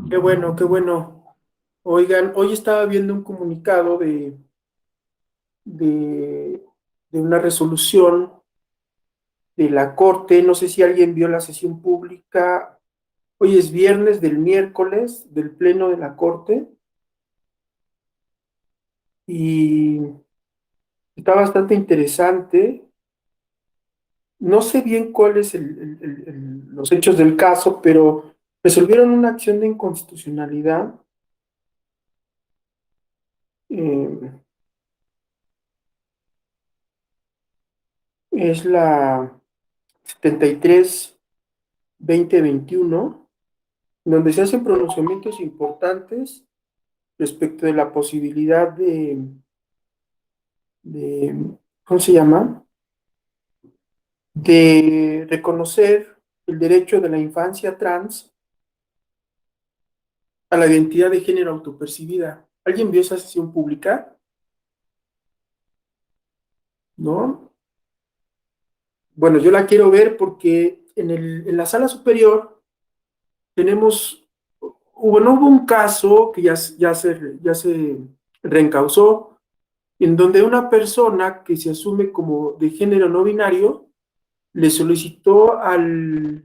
Qué bueno, qué bueno. Oigan, hoy estaba viendo un comunicado de, de una resolución de la Corte. No sé si alguien vio la sesión pública. Hoy es viernes del miércoles del Pleno de la Corte y está bastante interesante. No sé bien cuáles los hechos del caso, pero resolvieron una acción de inconstitucionalidad. eh, es la 73-2021, donde se hacen pronunciamientos importantes respecto de la posibilidad ¿cómo se llama? De reconocer el derecho de la infancia trans a la identidad de género autopercibida. ¿Alguien vio esa sesión pública? ¿No? Bueno, yo la quiero ver porque en la sala superior tenemos, no hubo un caso que ya se reencausó, en donde una persona que se asume como de género no binario le solicitó al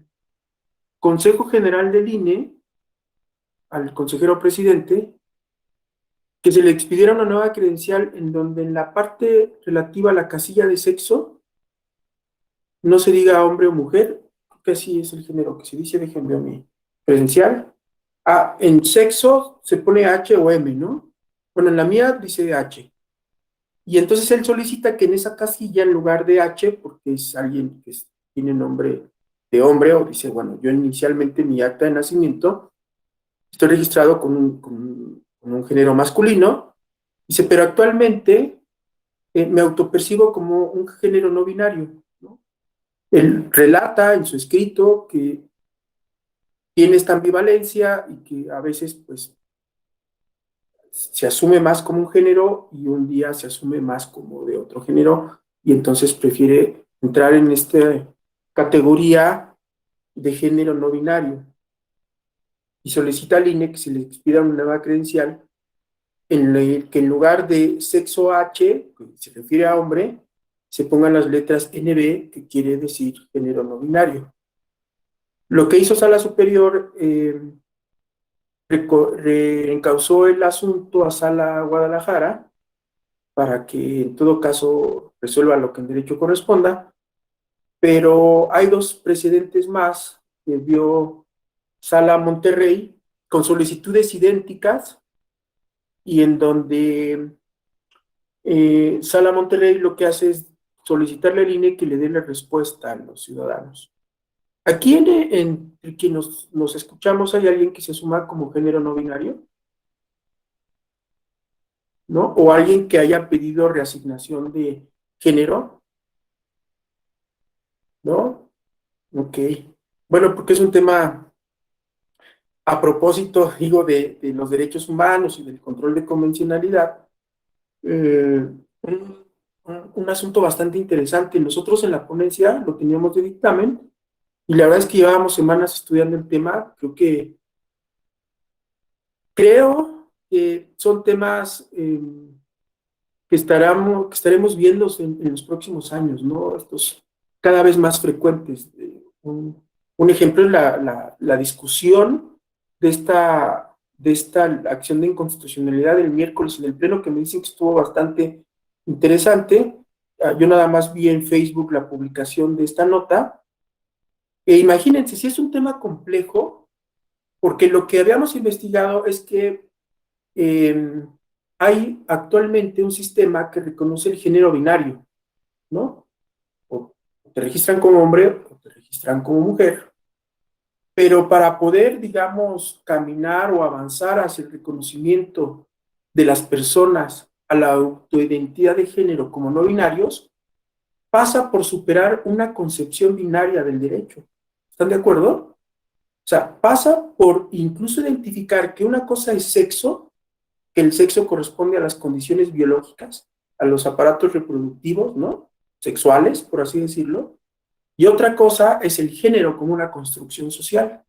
Consejo General del INE, al consejero presidente, que se le expidiera una nueva credencial en donde en la parte relativa a la casilla de sexo no se diga hombre o mujer, que así es el género que se dice, déjenme ver mi credencial. Ah, en sexo se pone H o M, ¿no? Bueno, en la mía dice H. Y entonces él solicita que en esa casilla, en lugar de H, porque es alguien que tiene nombre de hombre, o dice, bueno, yo inicialmente en mi acta de nacimiento estoy registrado con un género masculino, dice, pero actualmente me autopercibo como un género no binario, ¿no? Él relata en su escrito que tiene esta ambivalencia y que a veces, pues, se asume más como un género y un día se asume más como de otro género y entonces prefiere entrar en esta categoría de género no binario y solicita al INE que se le expida una nueva credencial en la que en lugar de sexo H, que se refiere a hombre, se pongan las letras NB, que quiere decir género no binario. Lo que hizo Sala Superior, reencausó el asunto a Sala Guadalajara para que en todo caso resuelva lo que en derecho corresponda, pero hay dos precedentes más que vio Sala Monterrey con solicitudes idénticas y en donde Sala Monterrey lo que hace es solicitarle al INE que le dé la respuesta a los ciudadanos. Aquí en quien nos escuchamos hay alguien que se suma como género no binario, ¿no? O alguien que haya pedido reasignación de género, ¿no? Ok. Bueno, porque es un tema a propósito, digo, de los derechos humanos y del control de convencionalidad, un asunto bastante interesante. Nosotros en la ponencia lo teníamos de dictamen y la verdad es que llevábamos semanas estudiando el tema. Creo que son temas que estaremos viendo en los próximos años, ¿no? Estos cada vez más frecuentes. Un ejemplo es la discusión de esta acción de inconstitucionalidad del miércoles en el Pleno, que me dicen que estuvo bastante interesante. Yo nada más vi en Facebook la publicación de esta nota. Imagínense, si es un tema complejo, porque lo que habíamos investigado es que eh, hay actualmente un sistema que reconoce el género binario, ¿no? O te registran como hombre o te registran como mujer, pero para poder, digamos, caminar o avanzar hacia el reconocimiento de las personas a la autoidentidad de género como no binarios, pasa por superar una concepción binaria del derecho. ¿Están de acuerdo? O sea, pasa por incluso identificar que una cosa es sexo, que el sexo corresponde a las condiciones biológicas, a los aparatos reproductivos, ¿no? Sexuales, por así decirlo. Y otra cosa es el género como una construcción social.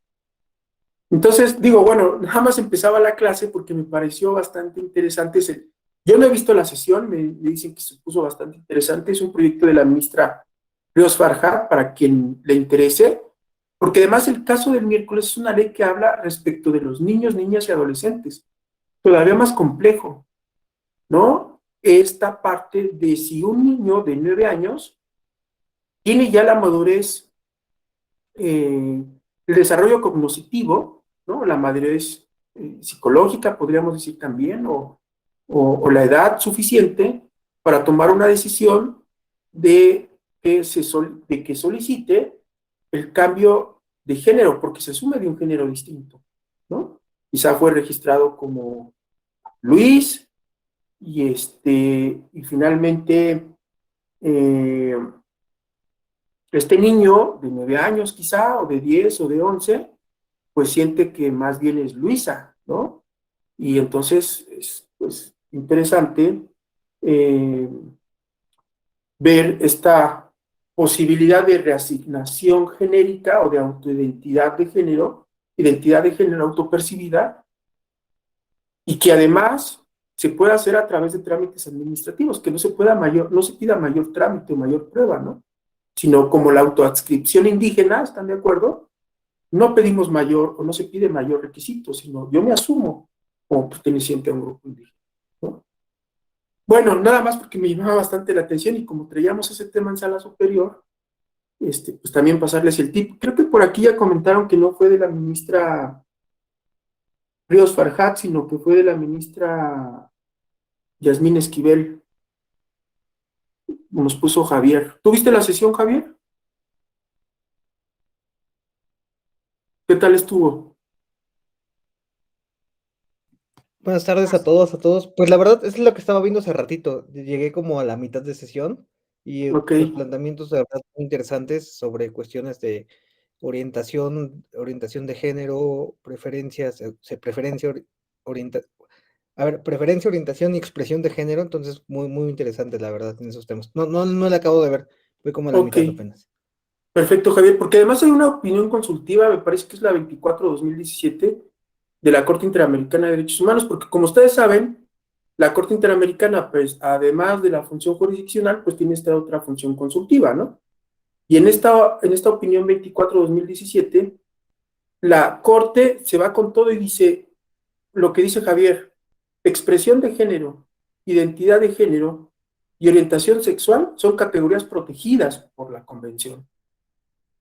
Entonces, digo, bueno, nada más empezaba la clase porque me pareció bastante interesante. Yo no he visto la sesión, me dicen que se puso bastante interesante. Es un proyecto de la ministra Ríos Farjat, para quien le interese, porque además el caso del miércoles es una ley que habla respecto de los niños, niñas y adolescentes. Todavía más complejo, ¿no? Esta parte de si un niño de 9 años tiene ya la madurez, el desarrollo cognitivo, ¿no? La madurez psicológica, podríamos decir también, o la edad suficiente para tomar una decisión de que solicite el cambio de género, porque se asume de un género distinto, ¿no? Quizá fue registrado como Luis, y finalmente eh, este niño de 9 años quizá, o de 10 o de 11, pues siente que más bien es Luisa, ¿no? Y entonces es pues interesante eh, ver esta posibilidad de reasignación genérica o de autoidentidad identidad de género autopercibida, y que además se pueda hacer a través de trámites administrativos, que no se pida mayor trámite o mayor prueba, ¿no? Sino como la autoadscripción indígena, ¿están de acuerdo? No pedimos mayor o no se pide mayor requisito, sino yo me asumo como perteneciente a un grupo indígena, ¿no? Bueno, nada más porque me llamaba bastante la atención y como traíamos ese tema en sala superior, pues también pasarles el tip. Creo que por aquí ya comentaron que no fue de la ministra Ríos Farjat, sino que fue de la ministra Yasmín Esquivel, nos puso Javier. ¿Tuviste la sesión, Javier? ¿Qué tal estuvo? Buenas tardes a todos, a todos. Pues la verdad es lo que estaba viendo hace ratito. Llegué como a la mitad de sesión y Ok, los planteamientos de verdad muy interesantes sobre cuestiones de orientación de género, preferencias, preferencia, orienta, a ver, preferencia, orientación y expresión de género. Entonces, muy interesante la verdad en esos temas. No la acabo de ver, voy como a la ok. mitad apenas. Perfecto, Javier, porque además hay una opinión consultiva, me parece que es la 24/2017 de la Corte Interamericana de Derechos Humanos, porque como ustedes saben, la Corte Interamericana, pues además de la función jurisdiccional, pues tiene esta otra función consultiva, ¿no? Y en esta opinión 24/2017, la Corte se va con todo y dice lo que dice Javier: expresión de género, identidad de género y orientación sexual son categorías protegidas por la Convención.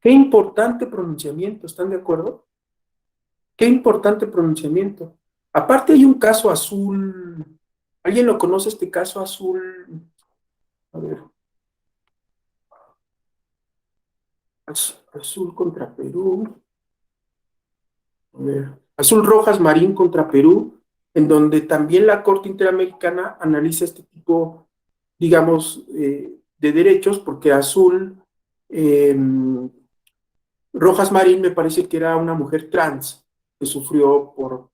Qué importante pronunciamiento, ¿están de acuerdo? Qué importante pronunciamiento. Aparte hay un caso Azul. ¿Alguien lo conoce, este caso Azul? A ver, Azul contra Perú. A ver, Azul Rojas Marín contra Perú, en donde también la Corte Interamericana analiza este tipo, digamos, de derechos, porque eh, Rojas Marín me parece que era una mujer trans que sufrió por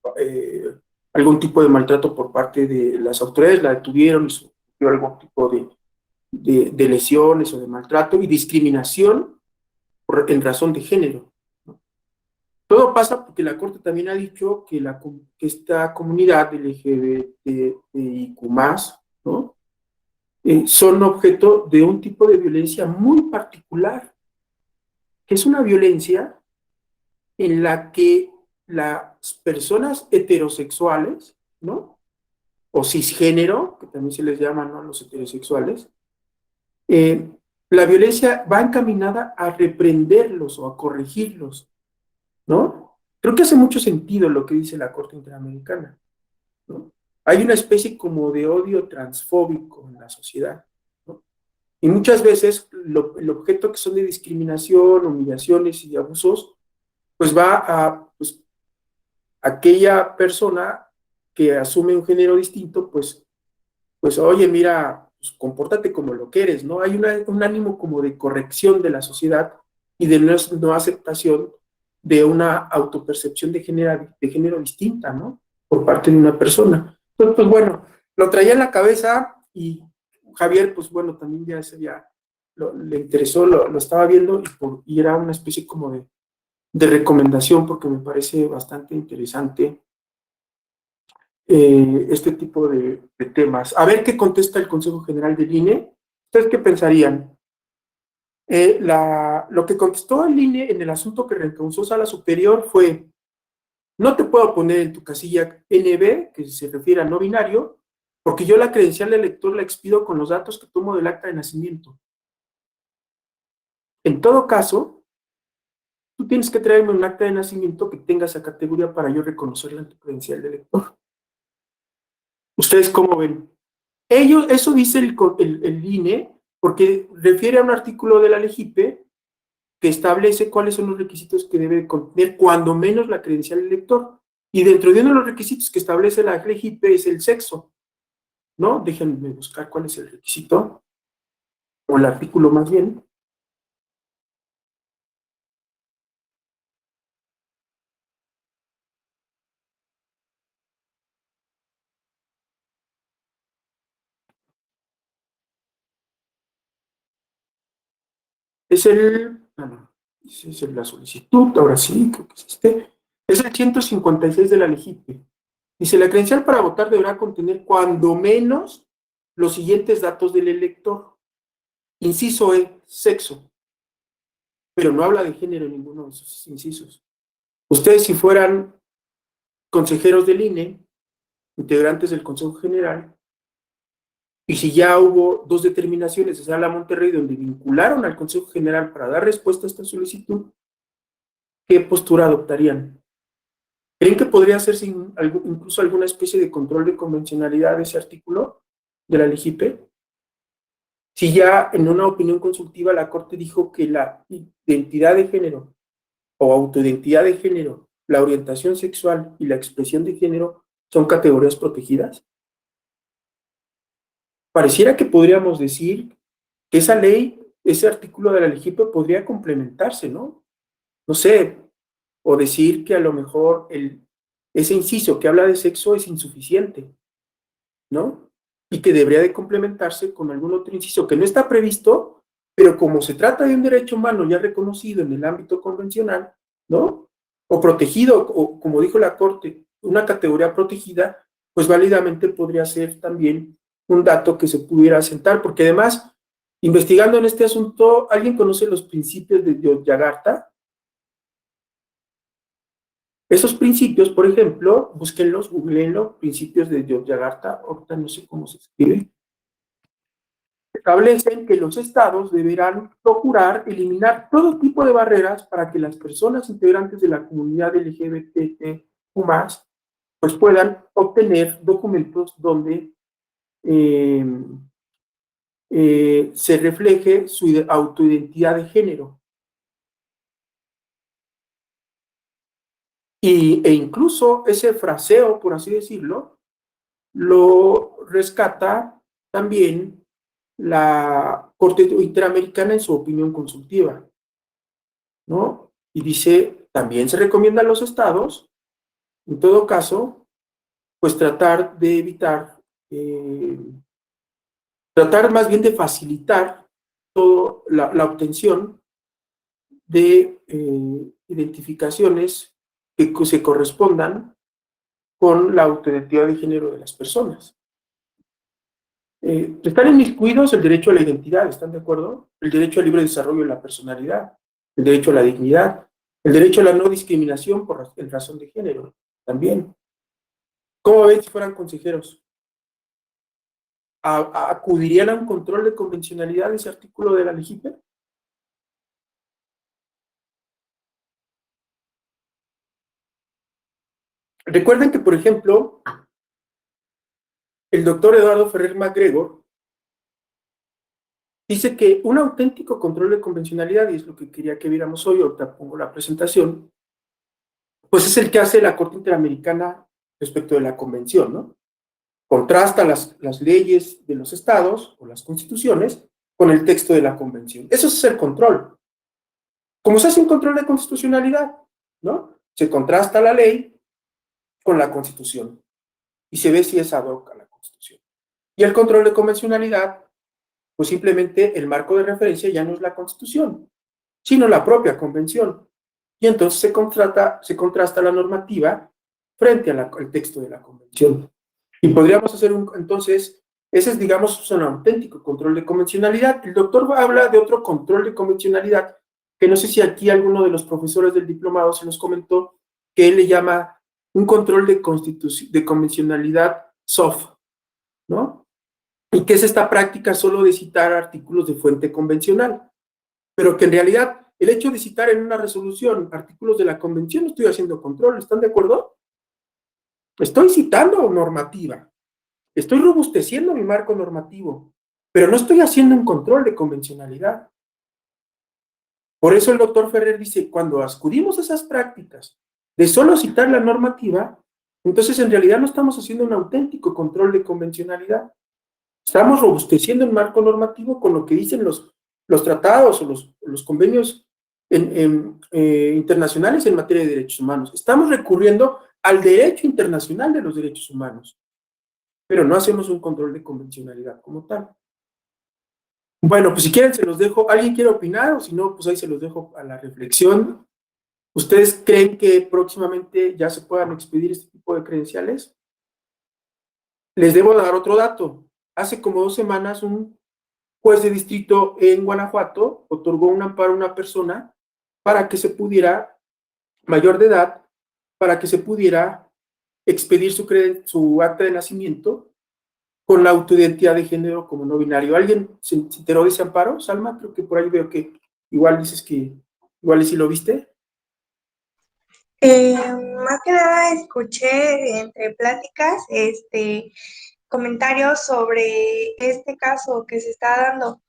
algún tipo de maltrato por parte de las autoridades, la detuvieron y sufrió algún tipo de lesiones o de maltrato y discriminación en razón de género, ¿no? Todo pasa porque la Corte también ha dicho que esta comunidad LGBTIQ+, ¿no? Son objeto de un tipo de violencia muy particular, que es una violencia en la que las personas heterosexuales, ¿no? O cisgénero, que también se les llama, ¿no?, los heterosexuales, eh, la violencia va encaminada a reprenderlos o a corregirlos, ¿no? Creo que hace mucho sentido lo que dice la Corte Interamericana, ¿no? Hay una especie como de odio transfóbico en la sociedad, ¿no? Y muchas veces el objeto que son de discriminación, humillaciones y abusos, pues va a, pues, aquella persona que asume un género distinto, pues oye, mira, pues, compórtate como lo que eres, ¿no? Hay un ánimo como de corrección de la sociedad y de no aceptación de una autopercepción de género distinta, ¿no? Por parte de una persona. Entonces, pues bueno, lo traía en la cabeza y Javier, pues bueno, también ya le interesó, lo estaba viendo y era una especie como de recomendación porque me parece bastante interesante este tipo de temas. A ver qué contesta el Consejo General del INE. ¿Ustedes qué pensarían? Lo que contestó el INE en el asunto que reencausó Sala Superior fue: no te puedo poner en tu casilla NB, que se refiere a no binario, porque yo la credencial del elector la expido con los datos que tomo del acta de nacimiento. En todo caso, tú tienes que traerme un acta de nacimiento que tenga esa categoría para yo reconocerla en tu credencial del elector. ¿Ustedes cómo ven? Eso dice el INE, porque refiere a un artículo de la LEGIPE que establece cuáles son los requisitos que debe contener cuando menos la credencial del elector. Y dentro de uno de los requisitos que establece la LEGIPE es el sexo, ¿no? Déjenme buscar cuál es el requisito, o el artículo más bien. Es es la solicitud, ahora sí, creo que es este. Es el 156 de la LEGIPE. Dice: la credencial para votar deberá contener cuando menos los siguientes datos del elector. Inciso E, sexo. Pero no habla de género en ninguno de esos incisos. Ustedes, si fueran consejeros del INE, integrantes del Consejo General, y si ya hubo dos determinaciones de Sala Monterrey donde vincularon al Consejo General para dar respuesta a esta solicitud, ¿qué postura adoptarían? ¿Creen que podría hacerse incluso alguna especie de control de convencionalidad de ese artículo de la LEGIPE? Si ya en una opinión consultiva la Corte dijo que la identidad de género o autoidentidad de género, la orientación sexual y la expresión de género son categorías protegidas, pareciera que podríamos decir que esa ley, ese artículo de la LEGIPE podría complementarse, ¿no? No sé, o decir que a lo mejor ese inciso que habla de sexo es insuficiente, ¿no? Y que debería de complementarse con algún otro inciso que no está previsto, pero como se trata de un derecho humano ya reconocido en el ámbito convencional, ¿no? O protegido, o como dijo la Corte, una categoría protegida, pues válidamente podría ser también un dato que se pudiera asentar, porque además, investigando en este asunto, ¿alguien conoce los principios de Yogyakarta? Esos principios, por ejemplo, búsquenlos, googleenlo, principios de Yogyakarta, ahorita no sé cómo se escribe, establecen que los estados deberán procurar eliminar todo tipo de barreras para que las personas integrantes de la comunidad LGBTQ+, pues puedan obtener documentos donde eh, se refleje su autoidentidad de género. E incluso ese fraseo, por así decirlo, lo rescata también la Corte Interamericana en su opinión consultiva, ¿no? Y dice: también se recomienda a los estados, en todo caso, pues tratar de evitar, tratar más bien de facilitar toda la obtención de identificaciones que se correspondan con la autoidentidad de género de las personas. Están inmiscuidos el derecho a la identidad, ¿están de acuerdo? El derecho al libre desarrollo de la personalidad, el derecho a la dignidad, el derecho a la no discriminación en razón de género, también. ¿Cómo ven si fueran consejeros? ¿Acudirían a un control de convencionalidad de ese artículo de la LEGIPE? Recuerden que, por ejemplo, el doctor Eduardo Ferrer MacGregor dice que un auténtico control de convencionalidad, y es lo que quería que viéramos hoy, ahorita pongo la presentación, pues es el que hace la Corte Interamericana respecto de la convención, ¿no? Contrasta las leyes de los estados o las constituciones con el texto de la convención. Eso es el control. ¿Cómo se hace un control de constitucionalidad? ¿No? Se contrasta la ley con la constitución y se ve si es ad hoc a la constitución. Y el control de convencionalidad, pues simplemente el marco de referencia ya no es la constitución, sino la propia convención. y entonces se contrasta la normativa frente al texto de la convención. Y podríamos hacer entonces, ese es, digamos, un auténtico control de convencionalidad. El doctor habla de otro control de convencionalidad, que no sé si aquí alguno de los profesores del diplomado se nos comentó, que él le llama un control de convencionalidad soft, ¿no? Y que es esta práctica solo de citar artículos de fuente convencional, pero que en realidad el hecho de citar en una resolución artículos de la convención no estoy haciendo control, ¿están de acuerdo? Estoy citando normativa, estoy robusteciendo mi marco normativo, pero no estoy haciendo un control de convencionalidad. Por eso el doctor Ferrer dice, cuando acudimos a esas prácticas de solo citar la normativa, entonces en realidad no estamos haciendo un auténtico control de convencionalidad. Estamos robusteciendo el marco normativo con lo que dicen los tratados o los convenios internacionales en materia de derechos humanos. Estamos recurriendo al derecho internacional de los derechos humanos, pero no hacemos un control de convencionalidad como tal. Bueno, pues si quieren se los dejo. ¿Alguien quiere opinar? O si no, pues ahí se los dejo a la reflexión. ¿Ustedes creen que próximamente ya se puedan expedir este tipo de credenciales? Les debo dar otro dato. Hace como 2 semanas un juez de distrito en Guanajuato otorgó un amparo a una persona para que se pudiera, mayor de edad, para que se pudiera expedir su acta de nacimiento con la autoidentidad de género como no binario. ¿Alguien se enteró de ese amparo, Salma? Creo que por ahí veo que igual dices que igual y si lo viste. Más que nada escuché entre pláticas comentarios sobre este caso que se está dando,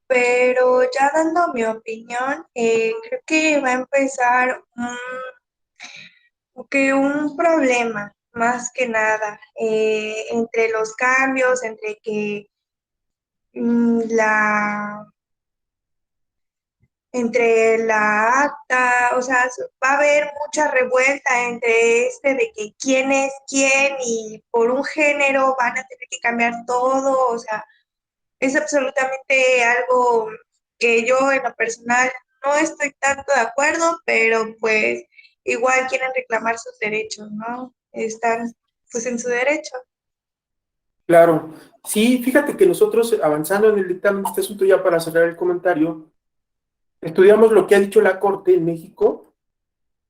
pero ya dando mi opinión, creo que va a empezar un problema, más que nada, entre los cambios, entre que la entre la acta, o sea, va a haber mucha revuelta entre de que quién es quién y por un género van a tener que cambiar todo, o sea, es absolutamente algo que yo en lo personal no estoy tanto de acuerdo, pero pues igual quieren reclamar sus derechos, ¿no? Están pues en su derecho. Claro. Sí, fíjate que nosotros avanzando en el dictamen de este asunto ya para cerrar el comentario, estudiamos lo que ha dicho la Corte en México,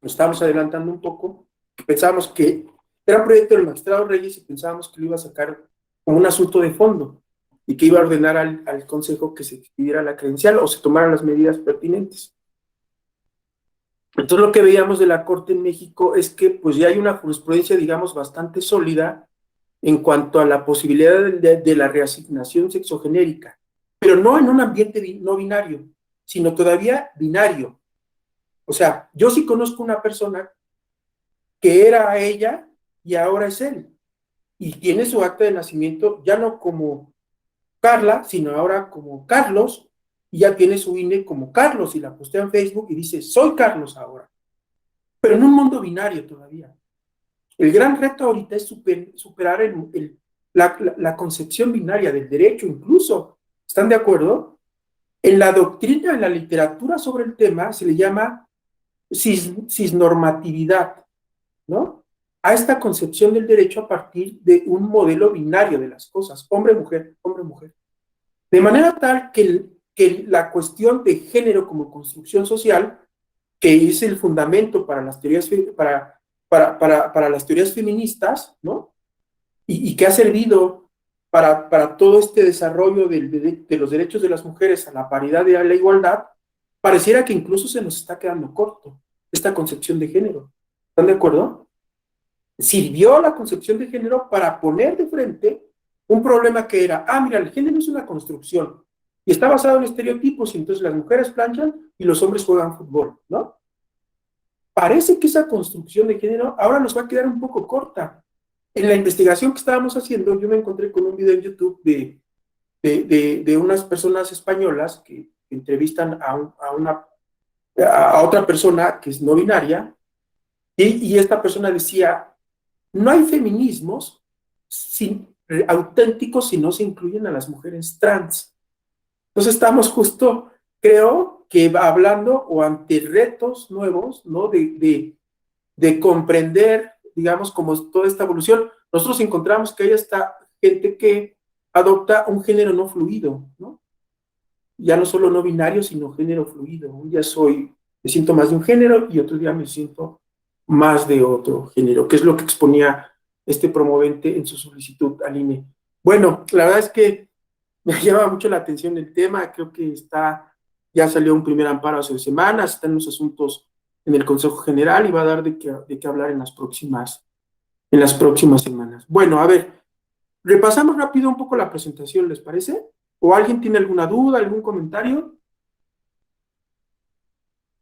nos estábamos adelantando un poco, pensábamos que era un proyecto del magistrado Reyes y pensábamos que lo iba a sacar como un asunto de fondo y que iba a ordenar al Consejo que se expidiera la credencial o se tomaran las medidas pertinentes. Entonces lo que veíamos de la Corte en México es que pues ya hay una jurisprudencia, digamos, bastante sólida en cuanto a la posibilidad de la reasignación sexogenérica, pero no en un ambiente no binario, sino todavía binario. O sea, yo sí conozco una persona que era ella y ahora es él, y tiene su acta de nacimiento ya no como Carla, sino ahora como Carlos, y ya tiene su INE como Carlos, y la postea en Facebook y dice, soy Carlos ahora, pero en un mundo binario todavía. El gran reto ahorita es superar la concepción binaria del derecho, incluso, ¿están de acuerdo? En la doctrina, en la literatura sobre el tema, se le llama cisnormatividad, ¿no? A esta concepción del derecho a partir de un modelo binario de las cosas, hombre-mujer, hombre-mujer. De manera tal que la cuestión de género como construcción social, que es el fundamento para las teorías, para las teorías feministas, ¿no? Y que ha servido para todo este desarrollo de los derechos de las mujeres a la paridad y a la igualdad, pareciera que incluso se nos está quedando corto esta concepción de género. ¿Están de acuerdo? Sirvió la concepción de género para poner de frente un problema que era, mira, el género es una construcción y está basado en estereotipos y entonces las mujeres planchan y los hombres juegan fútbol, ¿no? Parece que esa construcción de género ahora nos va a quedar un poco corta. En la investigación que estábamos haciendo, yo me encontré con un video en YouTube de unas personas españolas que entrevistan a otra persona que es no binaria, y esta persona decía, no hay feminismos auténticos si no se incluyen a las mujeres trans. Entonces estamos justo, creo, que va hablando o ante retos nuevos, ¿no? De comprender, digamos, como toda esta evolución. Nosotros encontramos que hay esta gente que adopta un género no fluido, ¿no? Ya no solo no binario, sino género fluido. Un día me siento más de un género y otro día me siento más de otro género, que es lo que exponía este promovente en su solicitud al INE. Bueno, la verdad es que me llama mucho la atención el tema, creo que ya salió un primer amparo hace semanas, están los asuntos en el Consejo General y va a dar de qué hablar en las próximas semanas. Bueno, a ver, repasamos rápido un poco la presentación, ¿les parece? ¿O alguien tiene alguna duda, algún comentario?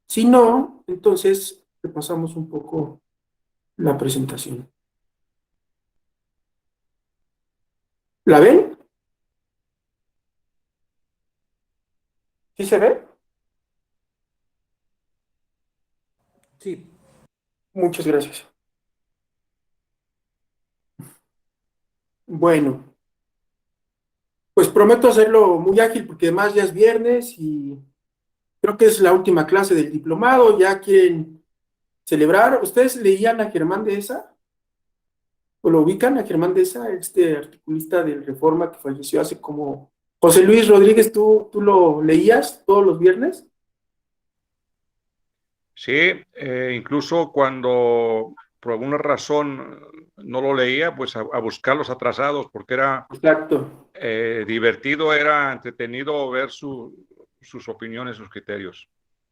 Si no, entonces repasamos un poco la presentación. ¿La ven? ¿Sí se ve? Sí. Muchas gracias. Bueno, pues prometo hacerlo muy ágil porque además ya es viernes y creo que es la última clase del diplomado, ya quieren celebrar. ¿Ustedes leían a Germán Dehesa? ¿O lo ubican a Germán Dehesa, este articulista del Reforma que falleció hace como... José Luis Rodríguez, ¿tú lo leías todos los viernes? Sí, incluso cuando por alguna razón no lo leía, pues a buscar los atrasados, porque era Exacto. divertido, era entretenido ver sus opiniones, sus criterios.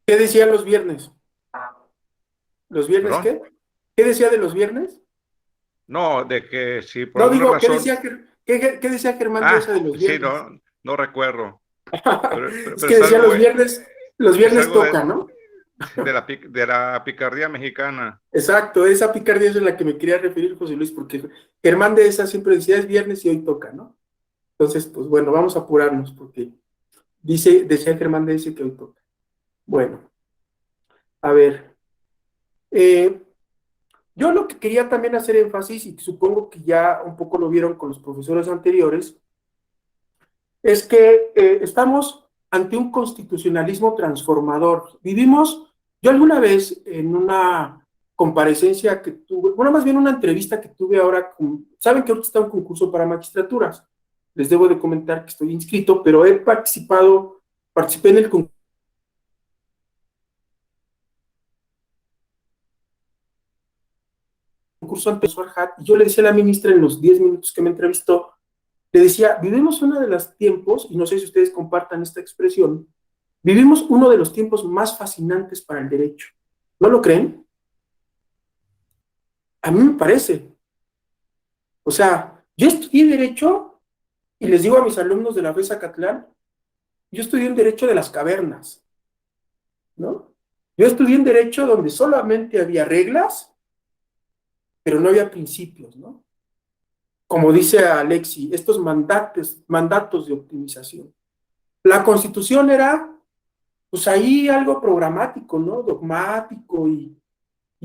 ¿Qué decía los viernes? ¿Los viernes ¿Perdón? qué? ¿Qué decía de los viernes? No, de que si por No, alguna digo, razón... ¿qué decía Germán Dehesa de los sí, viernes? no recuerdo. Es que decía los viernes algo toca, ¿no? de la picardía mexicana. Exacto, esa picardía es a la que me quería referir, José Luis, porque Germán Dehesa siempre decía es viernes y hoy toca, ¿no? Entonces, pues bueno, vamos a apurarnos porque decía Germán Dehesa que hoy toca. Bueno, a ver. Yo lo que quería también hacer énfasis, y supongo que ya un poco lo vieron con los profesores anteriores, es que estamos ante un constitucionalismo transformador. Yo alguna vez en una comparecencia que tuve, bueno, más bien una entrevista que tuve ahora, saben que ahorita está un concurso para magistraturas. Les debo de comentar que estoy inscrito, pero participé en el concurso ante Hat, y yo le decía a la ministra en los 10 minutos que me entrevistó, le decía, vivimos uno de los tiempos, y no sé si ustedes compartan esta expresión, vivimos uno de los tiempos más fascinantes para el derecho. ¿No lo creen? A mí me parece. O sea, yo estudié Derecho, y les digo a mis alumnos de la FES Acatlán, yo estudié en Derecho de las cavernas, ¿no? Yo estudié en Derecho donde solamente había reglas, pero no había principios, ¿no? Como dice Alexi, estos mandatos de optimización. La Constitución era, pues ahí algo programático, ¿no? Dogmático y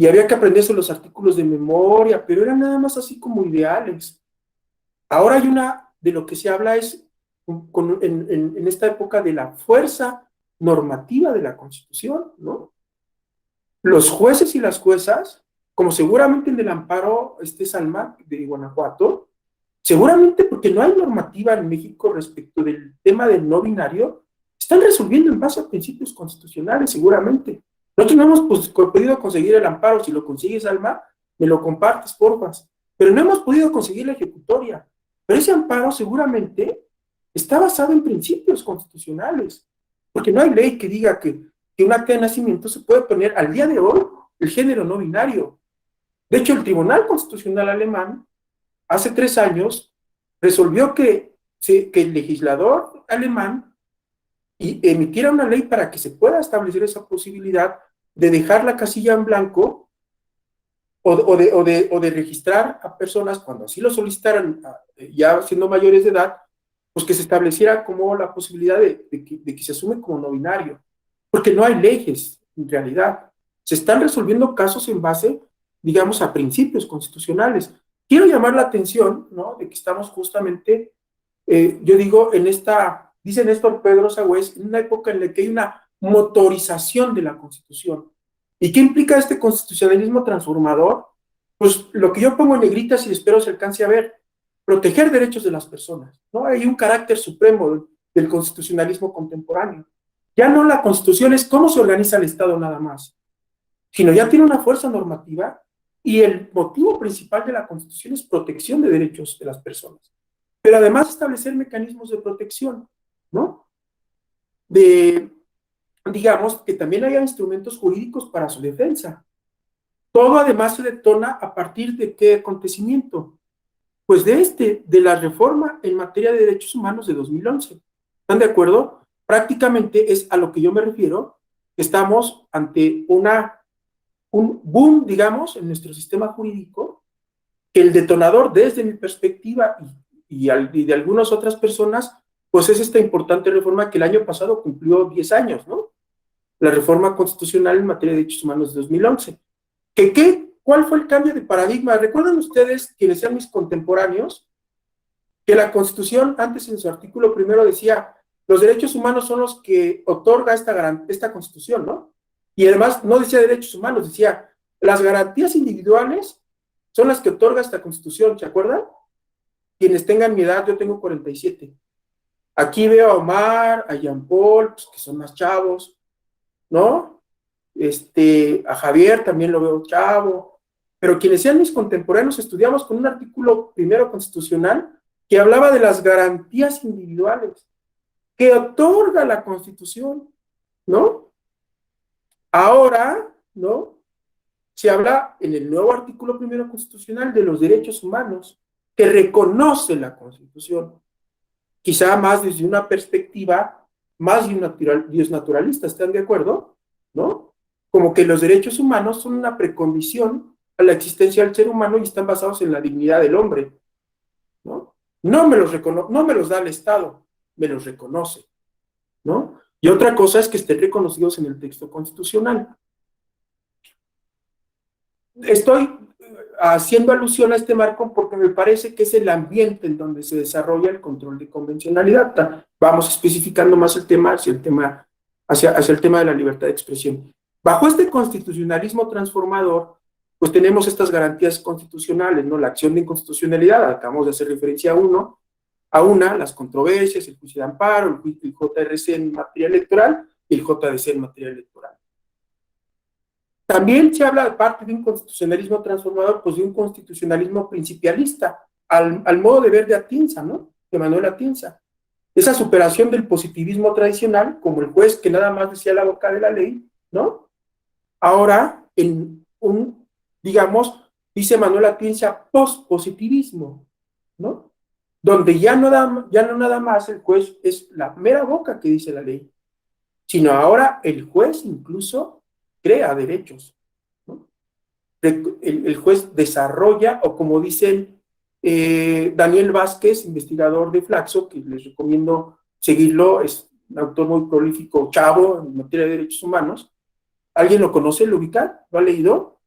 había que aprenderse los artículos de memoria, pero eran nada más así como ideales. Ahora de lo que se habla es en esta época de la fuerza normativa de la Constitución, ¿no? Los jueces y las juezas, como seguramente en el amparo Salma de Guanajuato, seguramente porque no hay normativa en México respecto del tema del no binario, están resolviendo en base a principios constitucionales, seguramente. Nosotros no hemos podido conseguir el amparo. Si lo consigues, Alma, me lo compartes, porfa. Pero no hemos podido conseguir la ejecutoria. Pero ese amparo seguramente está basado en principios constitucionales, porque no hay ley que diga que un acta de nacimiento se puede poner al día de hoy el género no binario. De hecho, el Tribunal Constitucional alemán hace 3 años resolvió que el legislador alemán emitiera una ley para que se pueda establecer esa posibilidad de dejar la casilla en blanco o de registrar a personas cuando así lo solicitaran, ya siendo mayores de edad, pues que se estableciera como la posibilidad de que se asume como no binario, porque no hay leyes en realidad. Se están resolviendo casos en base, digamos, a principios constitucionales. Quiero llamar la atención, ¿no?, de que estamos justamente, yo digo, dice Néstor Pedro Sagüez, en una época en la que hay una motorización de la Constitución. ¿Y qué implica este constitucionalismo transformador? Pues lo que yo pongo en negritas y espero se alcance a ver, proteger derechos de las personas, ¿no? Hay un carácter supremo del constitucionalismo contemporáneo. Ya no la Constitución es cómo se organiza el Estado nada más, sino ya tiene una fuerza normativa y el motivo principal de la Constitución es protección de derechos de las personas. Pero además establecer mecanismos de protección, ¿no? Digamos, que también haya instrumentos jurídicos para su defensa. Todo además se detona a partir de qué acontecimiento. Pues de la reforma en materia de derechos humanos de 2011. ¿Están de acuerdo? Prácticamente es a lo que yo me refiero. Estamos ante un boom, digamos, en nuestro sistema jurídico, que el detonador, desde mi perspectiva y de algunas otras personas, pues es esta importante reforma que el año pasado cumplió 10 años, ¿no? La reforma constitucional en materia de derechos humanos de 2011. ¿Cuál fue el cambio de paradigma? ¿Recuerdan ustedes, quienes sean mis contemporáneos, que la Constitución antes en su artículo primero decía, los derechos humanos son los que otorga esta Constitución, ¿no? Y además no decía derechos humanos, decía, las garantías individuales son las que otorga esta Constitución, ¿se acuerdan? Quienes tengan mi edad, yo tengo 47. Aquí veo a Omar, a Jean Paul, pues, que son más chavos, ¿no? A Javier también lo veo chavo, pero quienes sean mis contemporáneos estudiamos con un artículo primero constitucional que hablaba de las garantías individuales que otorga la Constitución, ¿no? Ahora, ¿no? Se habla en el nuevo artículo primero constitucional de los derechos humanos que reconoce la Constitución, quizá más desde una perspectiva más naturalista, ¿están de acuerdo? ¿No? Como que los derechos humanos son una precondición a la existencia del ser humano y están basados en la dignidad del hombre, ¿no? No me los da el Estado, me los reconoce, ¿no? Y otra cosa es que estén reconocidos en el texto constitucional. Estoy haciendo alusión a este marco porque me parece que es el ambiente en donde se desarrolla el control de convencionalidad. Vamos especificando más el tema hacia el tema de la libertad de expresión. Bajo este constitucionalismo transformador, pues tenemos estas garantías constitucionales, ¿no? La acción de inconstitucionalidad, acabamos de hacer referencia a una, las controversias, el juicio de amparo, el JRC en materia electoral y el JDC en materia electoral. También se habla, aparte de un constitucionalismo transformador, pues de un constitucionalismo principialista, al modo de ver de Atienza, ¿no? De Manuel Atienza. Esa superación del positivismo tradicional, como el juez que nada más decía la boca de la ley, ¿no? Ahora, digamos, dice Manuel Atienza, pospositivismo, ¿no? Donde ya no nada más el juez es la mera boca que dice la ley, sino ahora el juez incluso crea derechos, ¿no? El juez desarrolla, o como dicen Daniel Vázquez, investigador de Flaxo, que les recomiendo seguirlo, es un autor muy prolífico, chavo, en materia de derechos humanos. ¿Alguien lo conoce, lo ubica? ¿Lo ha leído?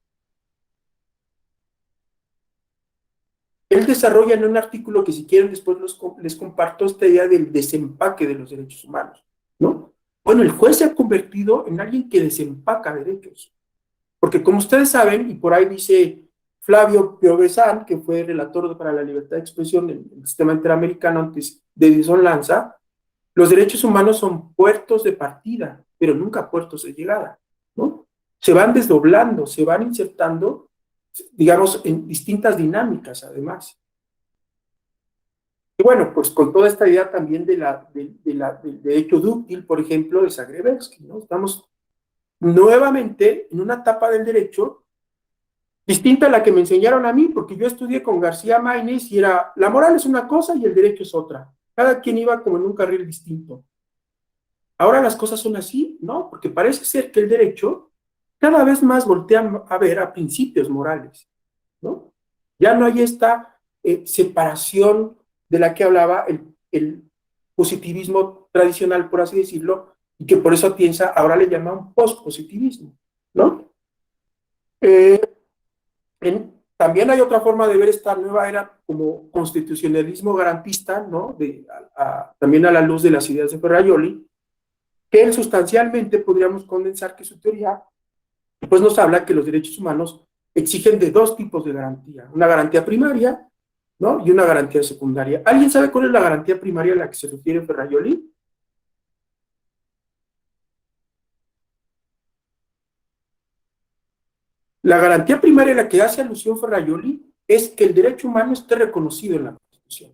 Él desarrolla en un artículo que si quieren después les comparto esta idea del desempaque de los derechos humanos, ¿no? Bueno, el juez se ha convertido en alguien que desempaca derechos, porque como ustedes saben, y por ahí dice Flavio Piovesan, que fue relator para la libertad de expresión en el sistema interamericano antes de Edison Lanza, los derechos humanos son puertos de partida, pero nunca puertos de llegada, ¿no? Se van desdoblando, se van insertando, digamos, en distintas dinámicas, además. Y bueno, pues con toda esta idea también del derecho dúctil, por ejemplo, de Zagrebelsky, ¿no? Estamos nuevamente en una etapa del derecho distinta a la que me enseñaron a mí, porque yo estudié con García Maínez y era, la moral es una cosa y el derecho es otra. Cada quien iba como en un carril distinto. Ahora las cosas son así, ¿no? Porque parece ser que el derecho cada vez más voltea a ver a principios morales, ¿no? Ya no hay esta separación de la que hablaba el positivismo tradicional, por así decirlo, y que por eso Atienza ahora le llama un pospositivismo, ¿no? También hay otra forma de ver esta nueva era como constitucionalismo garantista, ¿no? También a la luz de las ideas de Ferrajoli, que él sustancialmente podríamos condensar que su teoría pues nos habla que los derechos humanos exigen de dos tipos de garantía, una garantía primaria, ¿no? Y una garantía secundaria. ¿Alguien sabe cuál es la garantía primaria a la que se refiere Ferrajoli? La garantía primaria a la que hace alusión Ferrajoli es que el derecho humano esté reconocido en la Constitución.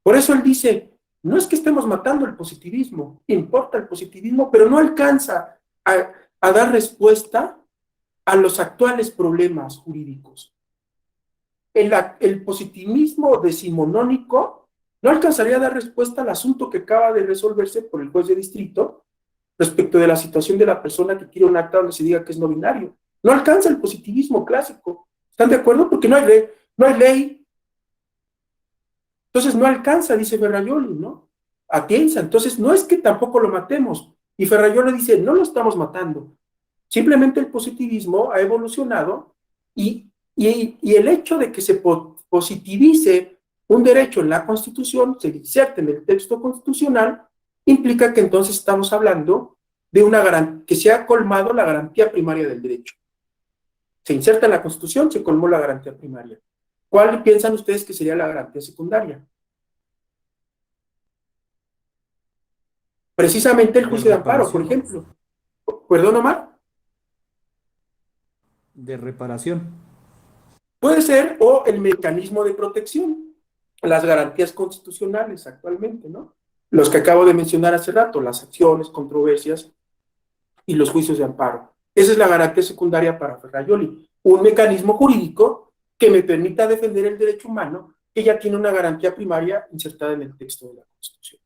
Por eso él dice, no es que estemos matando el positivismo, importa el positivismo, pero no alcanza a dar respuesta a los actuales problemas jurídicos. El positivismo decimonónico no alcanzaría a dar respuesta al asunto que acaba de resolverse por el juez de distrito respecto de la situación de la persona que quiere un acta donde se diga que es no binario. No alcanza el positivismo clásico. ¿Están de acuerdo? Porque no hay ley. Entonces no alcanza, dice Ferrajoli, ¿no? Atienza. Entonces no es que tampoco lo matemos. Y Ferrajoli dice, no lo estamos matando. Simplemente el positivismo ha evolucionado y el hecho de que se positivice un derecho en la Constitución, se inserte en el texto constitucional, implica que entonces estamos hablando de una garantía, que se ha colmado la garantía primaria del derecho. Se inserta en la Constitución, se colmó la garantía primaria. ¿Cuál piensan ustedes que sería la garantía secundaria? Precisamente el juicio de amparo, por ejemplo. ¿Perdón, Omar? De reparación. Puede ser, o el mecanismo de protección, las garantías constitucionales actualmente, ¿no? Los que acabo de mencionar hace rato, las acciones, controversias y los juicios de amparo. Esa es la garantía secundaria para Ferrajoli, un mecanismo jurídico que me permita defender el derecho humano que ya tiene una garantía primaria insertada en el texto de la Constitución.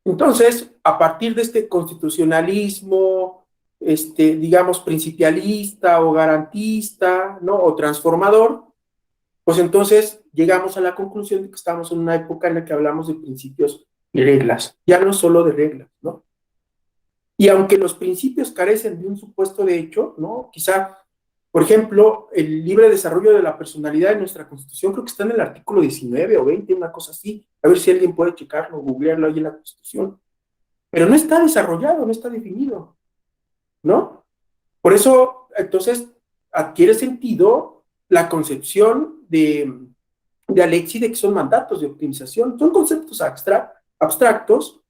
Entonces, a partir de este constitucionalismo, digamos, principialista o garantista, ¿no? O transformador, pues entonces llegamos a la conclusión de que estamos en una época en la que hablamos de principios y reglas, ya no solo de reglas, ¿no? Y aunque los principios carecen de un supuesto de hecho, ¿no? Quizá, por ejemplo, el libre desarrollo de la personalidad en nuestra Constitución, creo que está en el artículo 19 o 20, una cosa así, a ver si alguien puede checarlo, googlearlo ahí en la Constitución, pero no está desarrollado, no está definido, ¿no? Por eso, entonces, adquiere sentido la concepción de Alexis de que son mandatos de optimización, son conceptos abstractos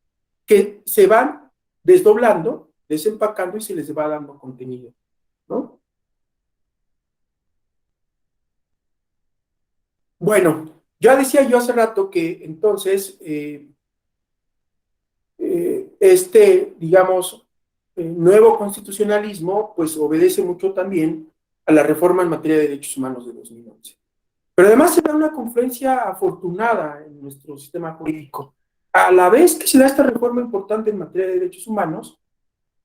que se van desdoblando, desempacando y se les va dando contenido, ¿no? Bueno, ya decía yo hace rato que entonces digamos, nuevo constitucionalismo, pues obedece mucho también a la reforma en materia de derechos humanos de 2011. Pero además se da una confluencia afortunada en nuestro sistema jurídico. A la vez que se da esta reforma importante en materia de derechos humanos,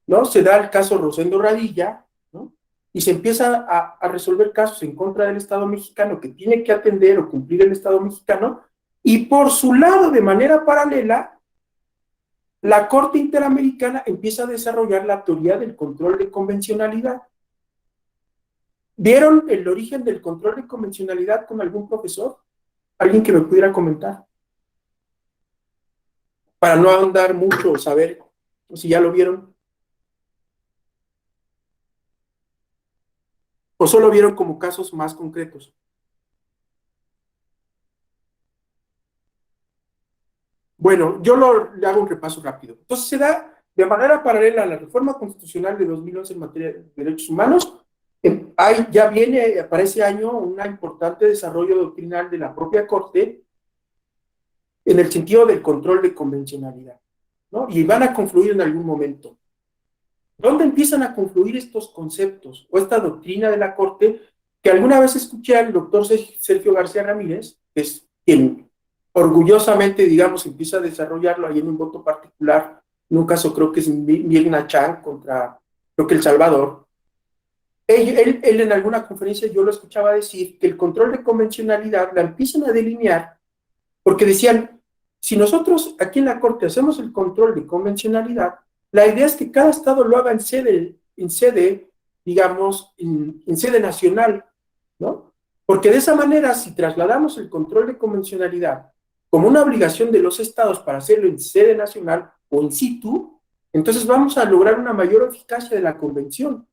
¿no? Se da el caso Rosendo Radilla, ¿no? Y se empieza a resolver casos en contra del Estado mexicano que tiene que atender o cumplir el Estado mexicano, y por su lado, de manera paralela, la Corte Interamericana empieza a desarrollar la teoría del control de convencionalidad. ¿Vieron el origen del control de convencionalidad con algún profesor? ¿Alguien que me pudiera comentar? Para no ahondar mucho, saber si ya lo vieron. ¿O solo vieron como casos más concretos? Bueno, yo le hago un repaso rápido. Entonces se da de manera paralela a la reforma constitucional de 2011 en materia de derechos humanos. Ya viene para ese año un importante desarrollo doctrinal de la propia Corte en el sentido del control de convencionalidad, ¿no? Y van a confluir en algún momento. ¿Dónde empiezan a confluir estos conceptos o esta doctrina de la Corte? Que alguna vez escuché al doctor Sergio García Ramírez, que es quien orgullosamente, digamos, empieza a desarrollarlo ahí en un voto particular, en un caso creo que es Mirna Chan contra, creo que El Salvador. Él en alguna conferencia yo lo escuchaba decir que el control de convencionalidad la empiezan a delinear porque decían, si nosotros aquí en la Corte hacemos el control de convencionalidad, la idea es que cada estado lo haga en sede, digamos, en sede nacional, ¿no? Porque de esa manera, si trasladamos el control de convencionalidad como una obligación de los estados para hacerlo en sede nacional, o in situ, entonces vamos a lograr una mayor eficacia de la convención.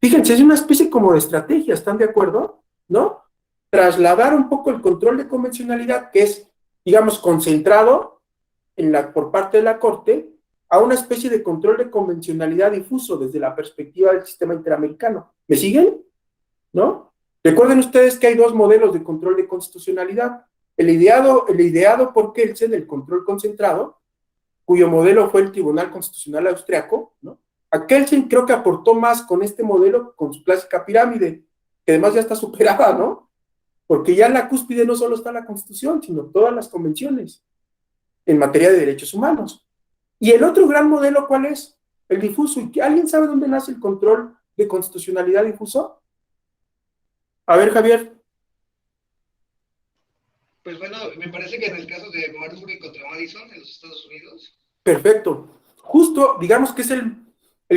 Fíjense, es una especie como de estrategia, ¿están de acuerdo? ¿No? Trasladar un poco el control de convencionalidad, que es, digamos, concentrado por parte de la Corte, a una especie de control de convencionalidad difuso desde la perspectiva del sistema interamericano. ¿Me siguen? ¿No? Recuerden ustedes que hay dos modelos de control de constitucionalidad. El ideado por Kelsen, el control concentrado, cuyo modelo fue el Tribunal Constitucional Austriaco, ¿no? A Kelsen creo que aportó más con este modelo, con su clásica pirámide, que además ya está superada, ¿no? Porque ya en la cúspide no solo está la Constitución, sino todas las convenciones en materia de derechos humanos. Y el otro gran modelo, ¿cuál es? El difuso. ¿Y alguien sabe dónde nace el control de constitucionalidad difuso? A ver, Javier. Pues bueno, me parece que en el caso de Marbury contra Madison en los Estados Unidos. Perfecto. Justo, digamos que es el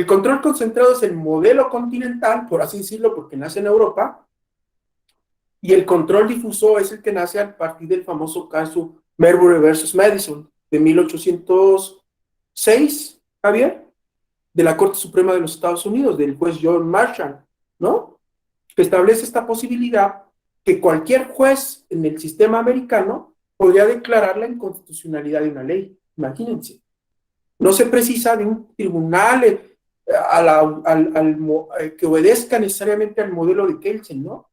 control concentrado es el modelo continental, por así decirlo, porque nace en Europa, y el control difuso es el que nace a partir del famoso caso Marbury versus Madison, de 1806, Javier, de la Corte Suprema de los Estados Unidos, del juez John Marshall, ¿no? Que establece esta posibilidad que cualquier juez en el sistema americano podría declarar la inconstitucionalidad de una ley. Imagínense. No se precisa de un tribunal que obedezca necesariamente al modelo de Kelsen, ¿no?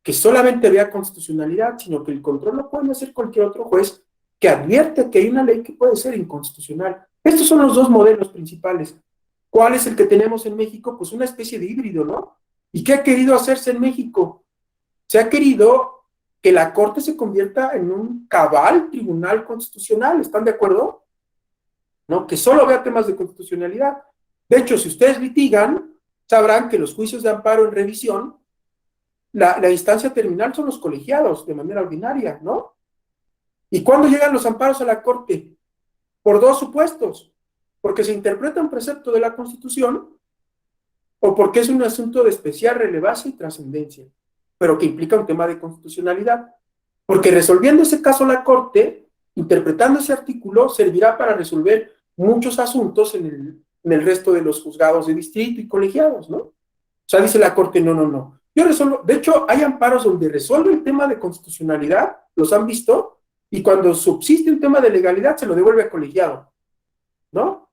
Que solamente vea constitucionalidad, sino que el control lo puede hacer cualquier otro juez que advierte que hay una ley que puede ser inconstitucional. Estos son los dos modelos principales. ¿Cuál es el que tenemos en México? Pues una especie de híbrido, ¿no? ¿Y qué ha querido hacerse en México? Se ha querido que la Corte se convierta en un cabal tribunal constitucional, ¿están de acuerdo? ¿No? Que solo vea temas de constitucionalidad. De hecho, si ustedes litigan, sabrán que los juicios de amparo en revisión, la instancia terminal son los colegiados, de manera ordinaria, ¿no? ¿Y cuándo llegan los amparos a la Corte? Por dos supuestos. Porque se interpreta un precepto de la Constitución o porque es un asunto de especial relevancia y trascendencia, pero que implica un tema de constitucionalidad. Porque resolviendo ese caso la Corte, interpretando ese artículo, servirá para resolver muchos asuntos en el resto de los juzgados de distrito y colegiados, ¿no? O sea, dice la Corte, no. Yo resuelvo, de hecho, hay amparos donde resuelve el tema de constitucionalidad, los han visto, y cuando subsiste un tema de legalidad se lo devuelve al colegiado, ¿no?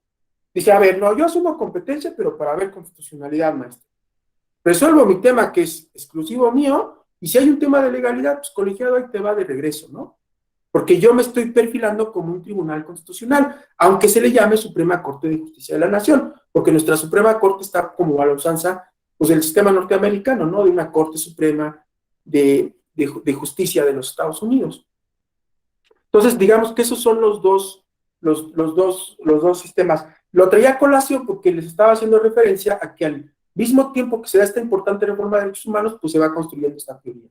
Dice, a ver, no, yo asumo competencia, pero para ver constitucionalidad, maestro. Resuelvo mi tema que es exclusivo mío, y si hay un tema de legalidad, pues colegiado ahí te va de regreso, ¿no? Porque yo me estoy perfilando como un tribunal constitucional, aunque se le llame Suprema Corte de Justicia de la Nación, porque nuestra Suprema Corte está como a la usanza, pues del sistema norteamericano, ¿no? De una Corte Suprema de Justicia de los Estados Unidos. Entonces, digamos que esos son los dos sistemas. Lo traía a colación porque les estaba haciendo referencia a que al mismo tiempo que se da esta importante reforma de derechos humanos, pues se va construyendo esta teoría.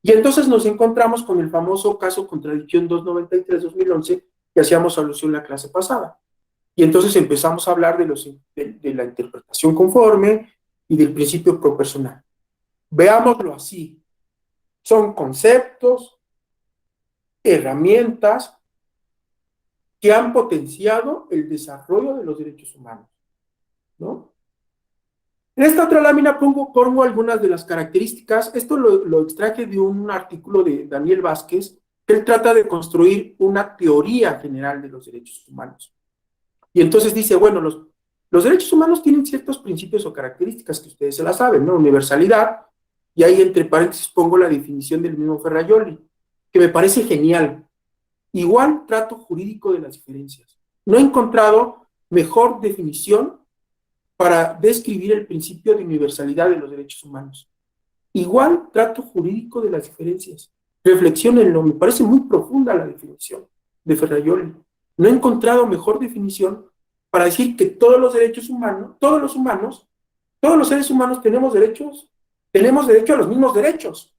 Y entonces nos encontramos con el famoso caso Contradicción 293-2011, que hacíamos alusión en la clase pasada. Y entonces empezamos a hablar de la interpretación conforme y del principio propersonal. Veámoslo así. Son conceptos, herramientas que han potenciado el desarrollo de los derechos humanos, ¿no? En esta otra lámina pongo algunas de las características. Esto lo extraje de un artículo de Daniel Vázquez, que él trata de construir una teoría general de los derechos humanos. Y entonces dice, bueno, los derechos humanos tienen ciertos principios o características que ustedes se las saben, ¿no? Universalidad, y ahí entre paréntesis pongo la definición del mismo Ferrajoli, que me parece genial. Igual trato jurídico de las diferencias. No he encontrado mejor definición para describir el principio de universalidad de los derechos humanos. Igual trato jurídico de las diferencias. Reflexionenlo, me parece muy profunda la definición de Ferrajoli. No he encontrado mejor definición para decir que todos los derechos humanos, todos los seres humanos tenemos derecho a los mismos derechos,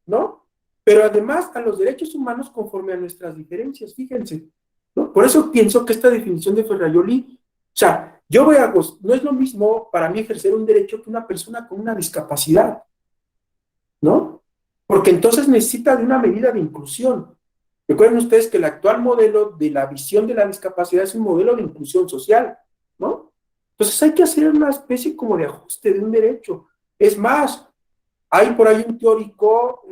¿no? Pero además a los derechos humanos conforme a nuestras diferencias, fíjense, ¿no? Por eso pienso que esta definición de Ferrajoli, o sea, no es lo mismo para mí ejercer un derecho que una persona con una discapacidad, ¿no? Porque entonces necesita de una medida de inclusión. Recuerden ustedes que el actual modelo de la visión de la discapacidad es un modelo de inclusión social, ¿no? Entonces hay que hacer una especie como de ajuste de un derecho. Es más, hay por ahí un teórico,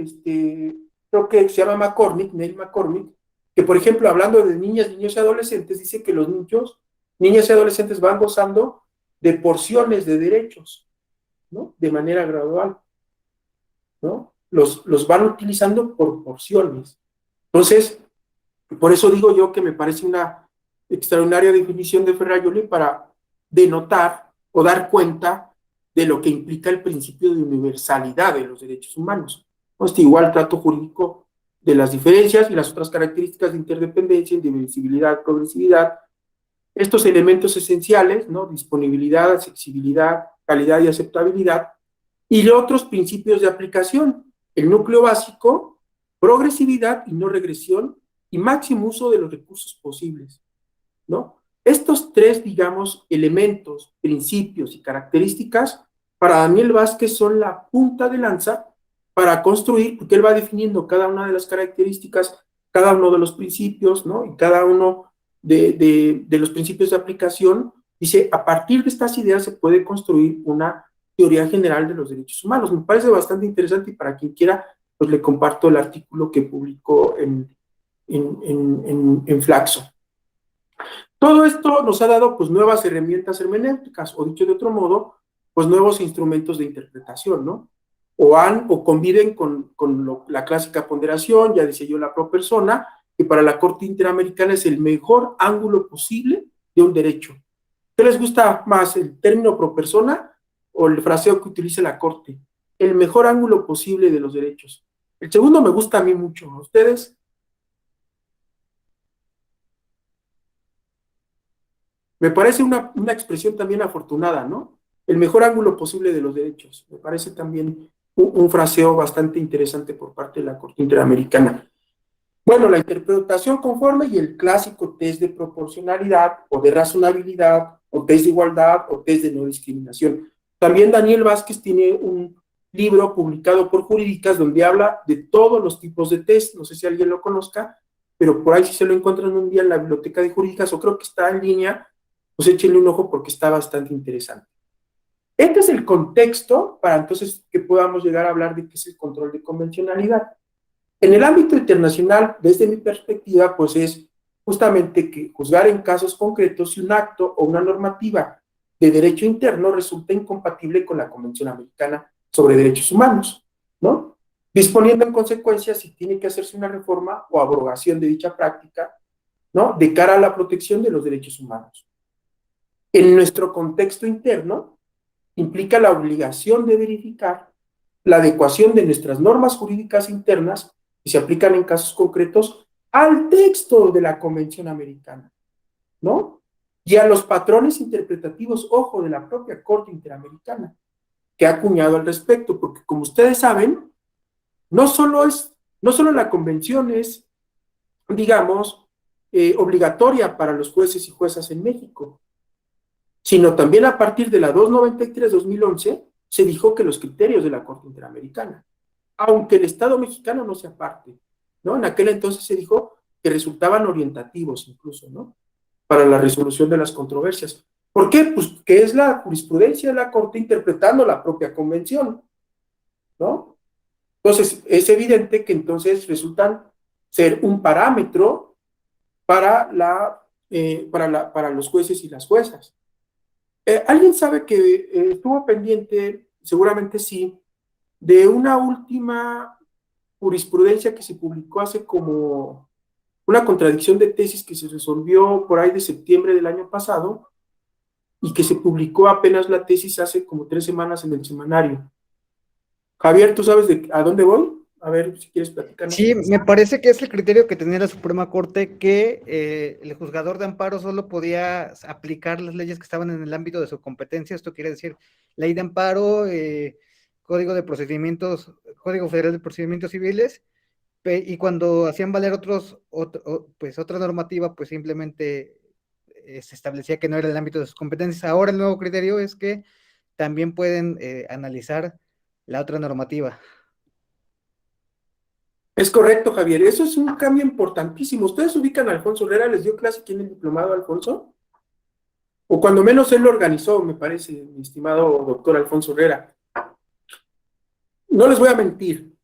creo que se llama McCormick, Neil McCormick, que por ejemplo, hablando de niñas, niños y adolescentes, dice que los niños, niñas y adolescentes van gozando de porciones de derechos, ¿no? De manera gradual, ¿no? Los van utilizando por porciones. Entonces, por eso digo yo que me parece una extraordinaria definición de Ferrajoli para denotar o dar cuenta de lo que implica el principio de universalidad de los derechos humanos. Igual trato jurídico de las diferencias y las otras características de interdependencia, indivisibilidad, progresividad, estos elementos esenciales, ¿no? Disponibilidad, accesibilidad, calidad y aceptabilidad, y otros principios de aplicación, el núcleo básico, progresividad y no regresión, y máximo uso de los recursos posibles, ¿no? Estos tres, digamos, elementos, principios y características, para Daniel Vázquez son la punta de lanza para construir, porque él va definiendo cada una de las características, cada uno de los principios, ¿no? Y cada uno de los principios de aplicación, dice, a partir de estas ideas se puede construir una teoría general de los derechos humanos. Me parece bastante interesante y para quien quiera, pues le comparto el artículo que publicó en Flaxo. Todo esto nos ha dado pues nuevas herramientas hermenéuticas, o dicho de otro modo, pues nuevos instrumentos de interpretación, ¿no? O conviven con la clásica ponderación, ya decía yo la pro persona, que para la Corte Interamericana es el mejor ángulo posible de un derecho. ¿Qué les gusta más, el término pro persona o el fraseo que utiliza la Corte? El mejor ángulo posible de los derechos. El segundo me gusta a mí mucho. ¿A ustedes? Me parece una expresión también afortunada, ¿no? El mejor ángulo posible de los derechos. Me parece también un fraseo bastante interesante por parte de la Corte Interamericana. Bueno, la interpretación conforme y el clásico test de proporcionalidad o de razonabilidad o test de igualdad o test de no discriminación. También Daniel Vázquez tiene un libro publicado por Jurídicas donde habla de todos los tipos de test. No sé si alguien lo conozca, pero por ahí si se lo encuentran un día en la biblioteca de Jurídicas o creo que está en línea, pues échenle un ojo porque está bastante interesante. Este es el contexto para entonces que podamos llegar a hablar de qué es el control de convencionalidad. En el ámbito internacional, desde mi perspectiva, pues es justamente que juzgar en casos concretos si un acto o una normativa de derecho interno resulta incompatible con la Convención Americana sobre Derechos Humanos, ¿no? Disponiendo en consecuencia si tiene que hacerse una reforma o abrogación de dicha práctica, ¿no? De cara a la protección de los derechos humanos. En nuestro contexto interno, implica la obligación de verificar la adecuación de nuestras normas jurídicas internas que se aplican en casos concretos al texto de la Convención Americana, ¿no? Y a los patrones interpretativos, ojo, de la propia Corte Interamericana, que ha acuñado al respecto, porque como ustedes saben, no solo la Convención es, digamos, obligatoria para los jueces y juezas en México, sino también a partir de la 293-2011 se dijo que los criterios de la Corte Interamericana, aunque el Estado mexicano no sea parte, ¿no? En aquel entonces se dijo que resultaban orientativos incluso, ¿no? Para la resolución de las controversias. ¿Por qué? Pues que es la jurisprudencia de la Corte interpretando la propia convención, ¿no? Entonces, es evidente que entonces resultan ser un parámetro para los jueces y las juezas. ¿Alguien sabe que estuvo pendiente, seguramente sí, de una última jurisprudencia que se publicó hace como una contradicción de tesis que se resolvió por ahí de septiembre del año pasado y que se publicó apenas la tesis hace como 3 semanas en el semanario? Javier, ¿tú sabes a dónde voy? A ver si quieres platicarnos. Sí, me parece que es el criterio que tenía la Suprema Corte, que el juzgador de amparo solo podía aplicar las leyes que estaban en el ámbito de su competencia. Esto quiere decir ley de amparo, Código Federal de Procedimientos Civiles, y cuando hacían valer otra normativa, pues simplemente se establecía que no era el ámbito de sus competencias. Ahora el nuevo criterio es que también pueden analizar la otra normativa. Es correcto, Javier. Eso es un cambio importantísimo. ¿Ustedes ubican a Alfonso Herrera? ¿Les dio clase quién es el diplomado, Alfonso? O cuando menos él lo organizó, me parece, mi estimado doctor Alfonso Herrera. No les voy a mentir.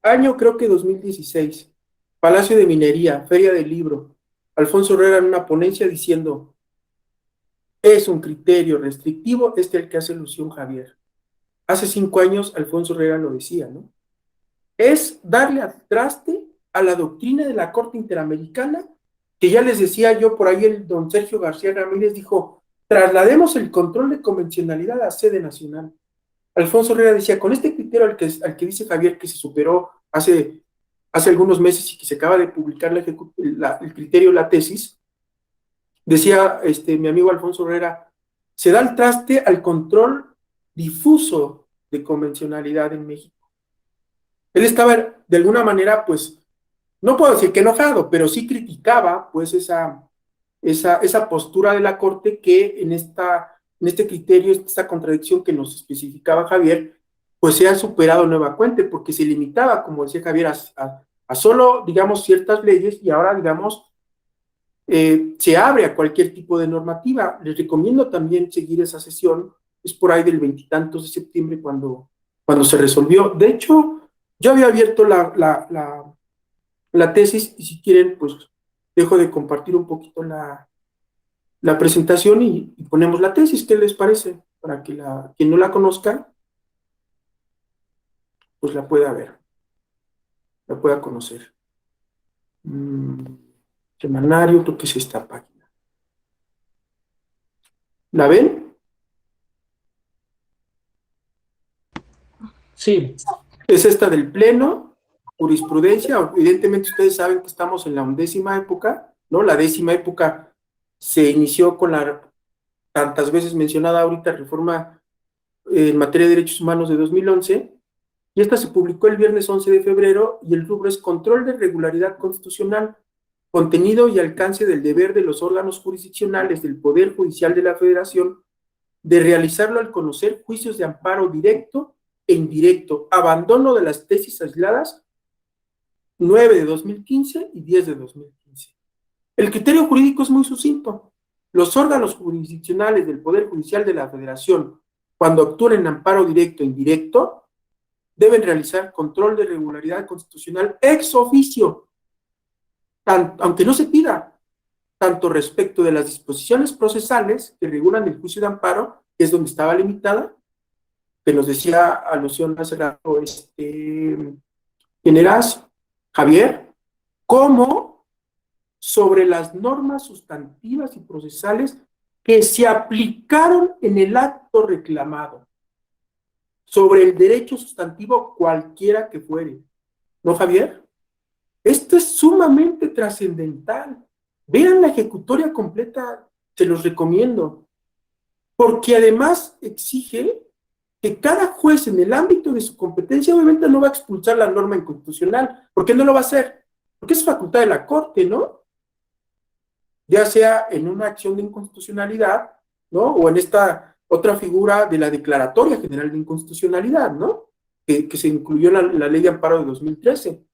Año creo que 2016. Palacio de Minería, Feria del Libro. Alfonso Herrera en una ponencia diciendo, es un criterio restrictivo al que hace alusión Javier. Hace 5 años Alfonso Herrera lo decía, ¿no? Es darle al traste a la doctrina de la Corte Interamericana, que ya les decía yo por ahí, el don Sergio García Ramírez dijo, traslademos el control de convencionalidad a sede nacional. Alfonso Herrera decía, con este criterio al que dice Javier que se superó hace algunos meses y que se acaba de publicar el criterio, la tesis, decía mi amigo Alfonso Herrera, se da el traste al control difuso de convencionalidad en México. Él estaba de alguna manera, pues, no puedo decir que enojado, pero sí criticaba, pues, esa postura de la Corte que en este criterio, esta contradicción que nos especificaba Javier, pues se ha superado nueva cuenta, porque se limitaba, como decía Javier, a solo, digamos, ciertas leyes, y ahora, digamos, se abre a cualquier tipo de normativa. Les recomiendo también seguir esa sesión, es por ahí del 20 y tantos de septiembre cuando se resolvió. De hecho, yo había abierto la tesis, y si quieren, pues dejo de compartir un poquito la presentación y ponemos la tesis. ¿Qué les parece? Para que quien no la conozca, pues la pueda ver, la pueda conocer. Semanario, creo que es esta página. ¿La ven? Sí. Es esta del Pleno, jurisprudencia. Evidentemente ustedes saben que estamos en la 11ª época, ¿no? La 10ª época se inició con la tantas veces mencionada ahorita reforma en materia de derechos humanos de 2011, y esta se publicó el viernes 11 de febrero, y el rubro es control de regularidad constitucional, contenido y alcance del deber de los órganos jurisdiccionales del Poder Judicial de la Federación de realizarlo al conocer juicios de amparo directo e indirecto, abandono de las tesis aisladas 9 de 2015 y 10 de 2015. El criterio jurídico es muy sucinto. Los órganos jurisdiccionales del Poder Judicial de la Federación, cuando actúen en amparo directo e indirecto, deben realizar control de regularidad constitucional ex oficio, aunque no se pida, tanto respecto de las disposiciones procesales que regulan el juicio de amparo, que es donde estaba limitada, que nos decía alusión hace rato ¿quién eras? Javier, como sobre las normas sustantivas y procesales que se aplicaron en el acto reclamado, sobre el derecho sustantivo cualquiera que fuere. ¿No, Javier? Esto es sumamente trascendental. Vean la ejecutoria completa, se los recomiendo, porque además exige que cada juez en el ámbito de su competencia obviamente no va a expulsar la norma inconstitucional. ¿Por qué no lo va a hacer? Porque es facultad de la Corte, ¿no? Ya sea en una acción de inconstitucionalidad, ¿no? O en esta otra figura de la Declaratoria General de Inconstitucionalidad, ¿no? Que se incluyó en la Ley de Amparo de 2013.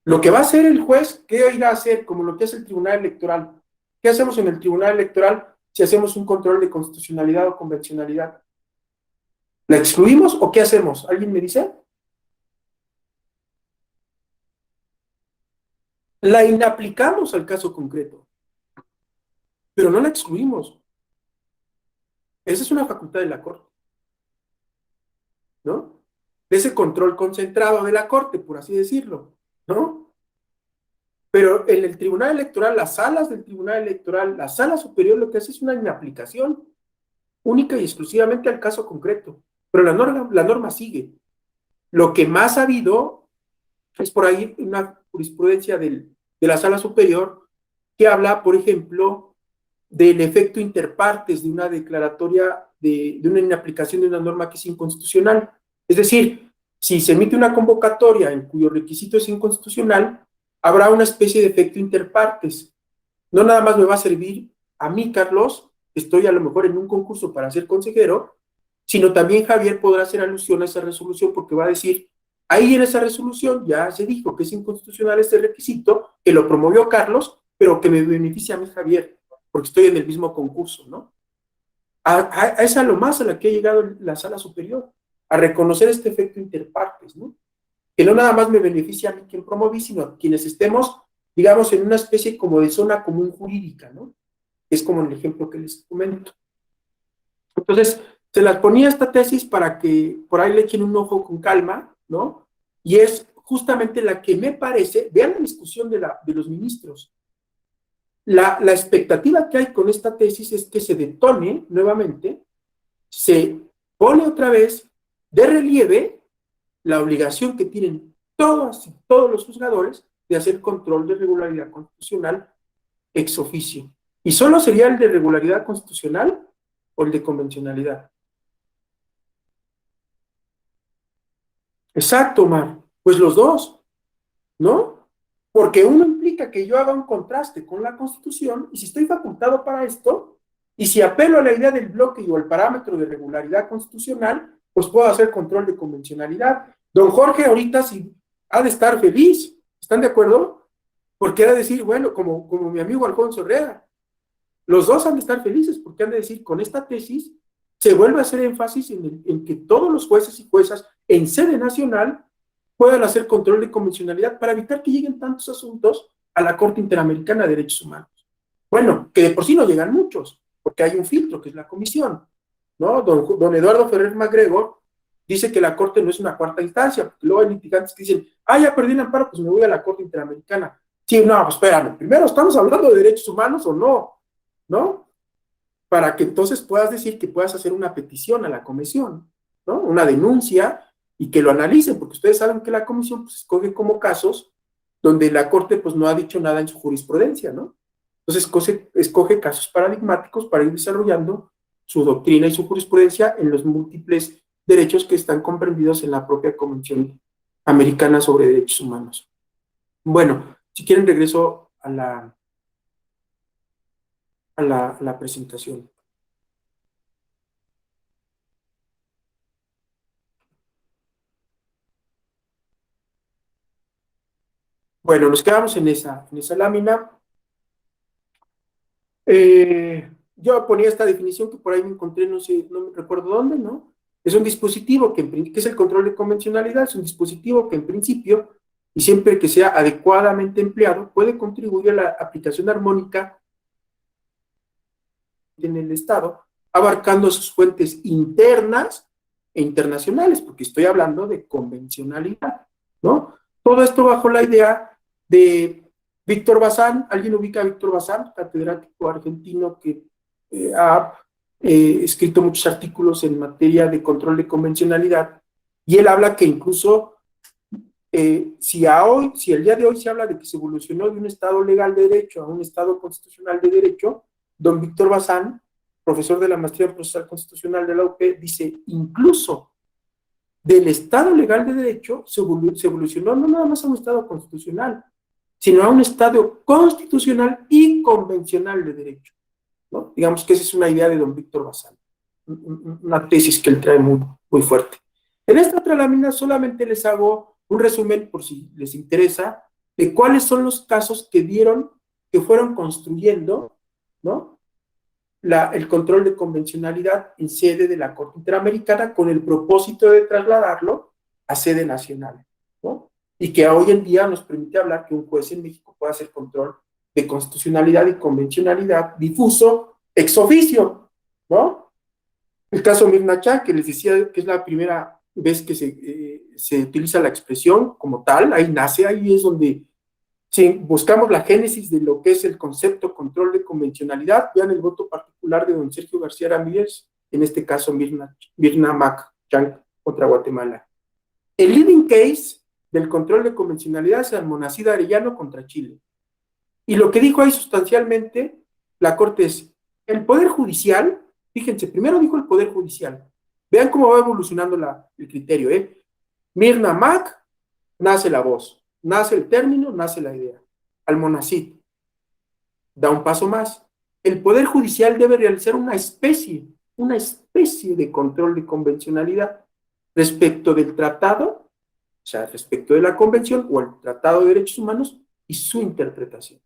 Lo que va a hacer el juez, ¿qué irá a hacer? Como lo que hace el Tribunal Electoral. ¿Qué hacemos en el Tribunal Electoral si hacemos un control de constitucionalidad o convencionalidad? ¿La excluimos o qué hacemos? ¿Alguien me dice? La inaplicamos al caso concreto, pero no la excluimos. Esa es una facultad de la Corte, ¿no? Ese control concentrado de la Corte, por así decirlo, ¿no? Pero en el Tribunal Electoral, las salas del Tribunal Electoral, la sala superior lo que hace es una inaplicación única y exclusivamente al caso concreto. Pero la norma sigue. Lo que más ha habido es por ahí una jurisprudencia de la sala superior que habla, por ejemplo, del efecto interpartes de una declaratoria de una inaplicación de una norma que es inconstitucional. Es decir, si se emite una convocatoria en cuyo requisito es inconstitucional, habrá una especie de efecto interpartes. No nada más me va a servir a mí, Carlos, estoy a lo mejor en un concurso para ser consejero, sino también Javier podrá hacer alusión a esa resolución porque va a decir, Ahí en esa resolución ya se dijo que es inconstitucional este requisito, que lo promovió Carlos, pero que me beneficia a mí, Javier, porque estoy en el mismo concurso, ¿no? Es a lo más a la que ha llegado la sala superior, a reconocer este efecto interpartes, ¿no? Que no nada más me beneficia a mí quien promoví, sino a quienes estemos, digamos, en una especie como de zona común jurídica, ¿no? Es como el ejemplo que les comento. Entonces, se las ponía esta tesis para que por ahí le echen un ojo con calma, ¿no? Y es justamente la que me parece, vean la discusión de los ministros. La expectativa que hay con esta tesis es que se detone nuevamente, se pone otra vez de relieve la obligación que tienen todos los juzgadores de hacer control de regularidad constitucional ex oficio. ¿Y solo sería el de regularidad constitucional o el de convencionalidad? Exacto, Omar. Pues los dos, ¿no? Porque uno implica que yo haga un contraste con la Constitución, y si estoy facultado para esto, y si apelo a la idea del bloque o al parámetro de regularidad constitucional, pues puedo hacer control de convencionalidad. Don Jorge ahorita sí ha de estar feliz, ¿están de acuerdo? Porque ha de decir, bueno, como mi amigo Alfonso Herrera, los dos han de estar felices, porque han de decir, con esta tesis se vuelve a hacer énfasis en que todos los jueces y juezas en sede nacional puedan hacer control de convencionalidad para evitar que lleguen tantos asuntos a la Corte Interamericana de Derechos Humanos. Bueno, que de por sí no llegan muchos, porque hay un filtro, que es la comisión, ¿no? Don Eduardo Ferrer MacGregor dice que la Corte no es una cuarta instancia, porque luego hay litigantes que dicen, ya perdí el amparo, pues me voy a la Corte Interamericana. Sí, no, pues espérame, primero, ¿estamos hablando de derechos humanos o no? ¿No? Para que entonces puedas decir que puedas hacer una petición a la comisión, ¿no? Una denuncia, y que lo analicen, porque ustedes saben que la comisión pues escoge como casos donde la Corte pues no ha dicho nada en su jurisprudencia, ¿no? Entonces escoge casos paradigmáticos para ir desarrollando su doctrina y su jurisprudencia en los múltiples derechos que están comprendidos en la propia Convención Americana sobre Derechos Humanos. Bueno, si quieren regreso a la presentación. Bueno, nos quedamos en esa lámina. Yo ponía esta definición que por ahí me encontré, no sé, no me recuerdo dónde, ¿no? Es un dispositivo que es el control de convencionalidad, es un dispositivo que en principio, y siempre que sea adecuadamente empleado, puede contribuir a la aplicación armónica en el Estado, abarcando sus fuentes internas e internacionales, porque estoy hablando de convencionalidad, ¿no? Todo esto bajo la idea de Víctor Bazán. ¿Alguien ubica a Víctor Bazán, catedrático argentino que ha escrito muchos artículos en materia de control de convencionalidad? Y él habla que incluso si el día de hoy se habla de que se evolucionó de un Estado legal de derecho a un Estado constitucional de derecho, don Víctor Bazán, profesor de la Maestría en Procesal Constitucional de la UP, dice, incluso del Estado legal de derecho se evolucionó no nada más a un Estado constitucional, sino a un Estado constitucional y convencional de derecho, ¿no? Digamos que esa es una idea de don Víctor Bazán, una tesis que él trae muy, muy fuerte. En esta otra lámina solamente les hago un resumen, por si les interesa, de cuáles son los casos que fueron construyendo, ¿no?, el control de convencionalidad en sede de la Corte Interamericana, con el propósito de trasladarlo a sede nacional, ¿no? Y que hoy en día nos permite hablar que un juez en México pueda hacer control de constitucionalidad y convencionalidad difuso ex oficio, ¿no? El caso Mirna Chan, que les decía que es la primera vez que se utiliza la expresión como tal, ahí nace, ahí es donde buscamos la génesis de lo que es el concepto control de convencionalidad. Vean el voto particular de don Sergio García Ramírez, en este caso Mirna Mac Chan contra Guatemala. El leading case del control de convencionalidad es Almonacid Arellano contra Chile. Y lo que dijo ahí sustancialmente la Corte es, el Poder Judicial, fíjense, primero dijo el Poder Judicial, vean cómo va evolucionando el criterio, Mirna Mac, nace la voz, nace el término, nace la idea. Almonacid da un paso más. El Poder Judicial debe realizar una especie de control de convencionalidad respecto del tratado o sea, respecto de la Convención o el Tratado de Derechos Humanos y su interpretación.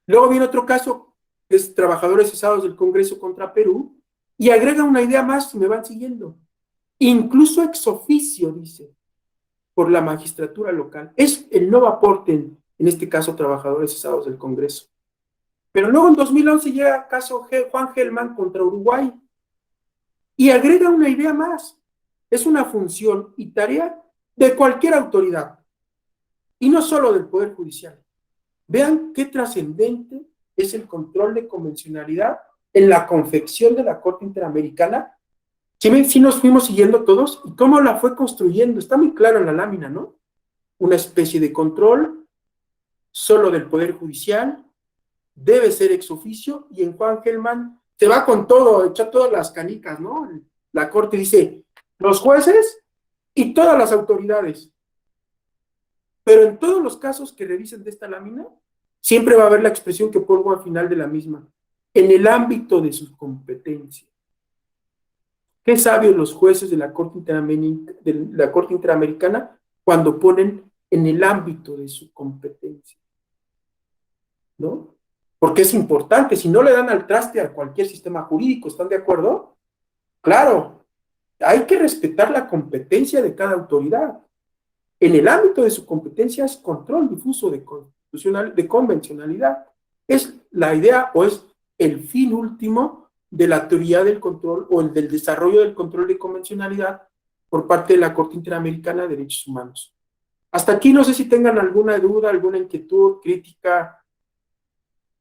Luego viene otro caso, que es trabajadores cesados del Congreso contra Perú, y agrega una idea más, si me van siguiendo. Incluso ex oficio, dice, por la magistratura local. Es el nuevo aporte, en este caso, trabajadores cesados del Congreso. Pero luego en 2011 llega el caso Juan Gelman contra Uruguay, y agrega una idea más. Es una función y tarea de cualquier autoridad, y no solo del Poder Judicial. Vean qué trascendente es el control de convencionalidad en la confección de la Corte Interamericana. Sí nos fuimos siguiendo todos, y cómo la fue construyendo, está muy claro en la lámina, ¿no? Una especie de control solo del Poder Judicial, debe ser ex oficio, y en Juan Gelman se va con todo, echa todas las canicas, ¿no? La Corte dice, los jueces y todas las autoridades. Pero en todos los casos que revisen de esta lámina, siempre va a haber la expresión que pongo al final de la misma, en el ámbito de su competencia. Qué sabios los jueces de la Corte Interamericana cuando ponen en el ámbito de su competencia, ¿no? Porque es importante, si no le dan al traste a cualquier sistema jurídico, ¿están de acuerdo? Claro, hay que respetar la competencia de cada autoridad. En el ámbito de su competencia es control difuso de convencionalidad. Es la idea o es el fin último de la teoría del control o el del desarrollo del control de convencionalidad por parte de la Corte Interamericana de Derechos Humanos. Hasta aquí no sé si tengan alguna duda, alguna inquietud, crítica,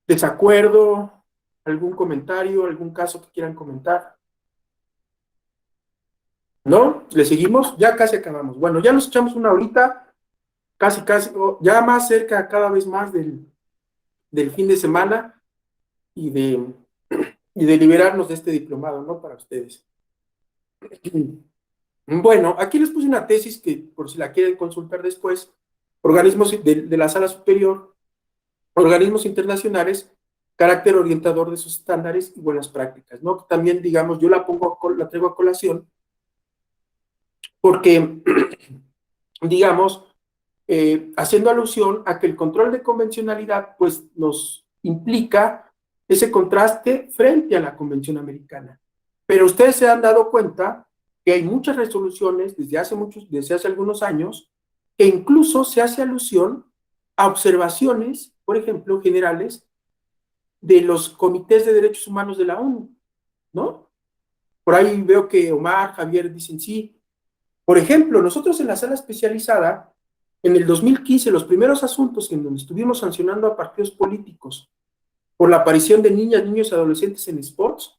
desacuerdo, algún comentario, algún caso que quieran comentar. ¿No? ¿Le seguimos? Ya casi acabamos. Bueno, ya nos echamos una horita, casi, ya más cerca cada vez más del fin de semana y de liberarnos de este diplomado, ¿no? Para ustedes. Bueno, aquí les puse una tesis que, por si la quieren consultar después, organismos de la sala superior, organismos internacionales, carácter orientador de sus estándares y buenas prácticas, ¿no? También, digamos, yo la traigo a colación, porque, digamos, haciendo alusión a que el control de convencionalidad, pues, nos implica ese contraste frente a la Convención Americana. Pero ustedes se han dado cuenta que hay muchas resoluciones desde hace algunos años que incluso se hace alusión a observaciones, por ejemplo, generales de los comités de derechos humanos de la ONU, ¿no? Por ahí veo que Omar, Javier dicen sí. Por ejemplo, nosotros en la sala especializada, en el 2015, los primeros asuntos en donde estuvimos sancionando a partidos políticos por la aparición de niñas, niños y adolescentes en sports,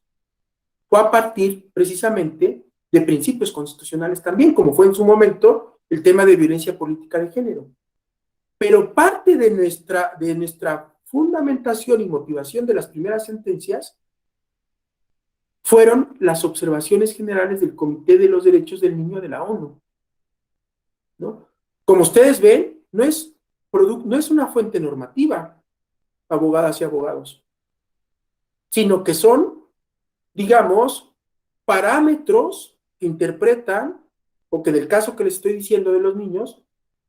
fue a partir precisamente de principios constitucionales también, como fue en su momento el tema de violencia política de género. Pero parte de nuestra fundamentación y motivación de las primeras sentencias fueron las observaciones generales del Comité de los Derechos del Niño de la ONU, ¿no? Como ustedes ven, no es una fuente normativa, abogadas y abogados, sino que son, digamos, parámetros que interpretan, o que en el caso que les estoy diciendo de los niños,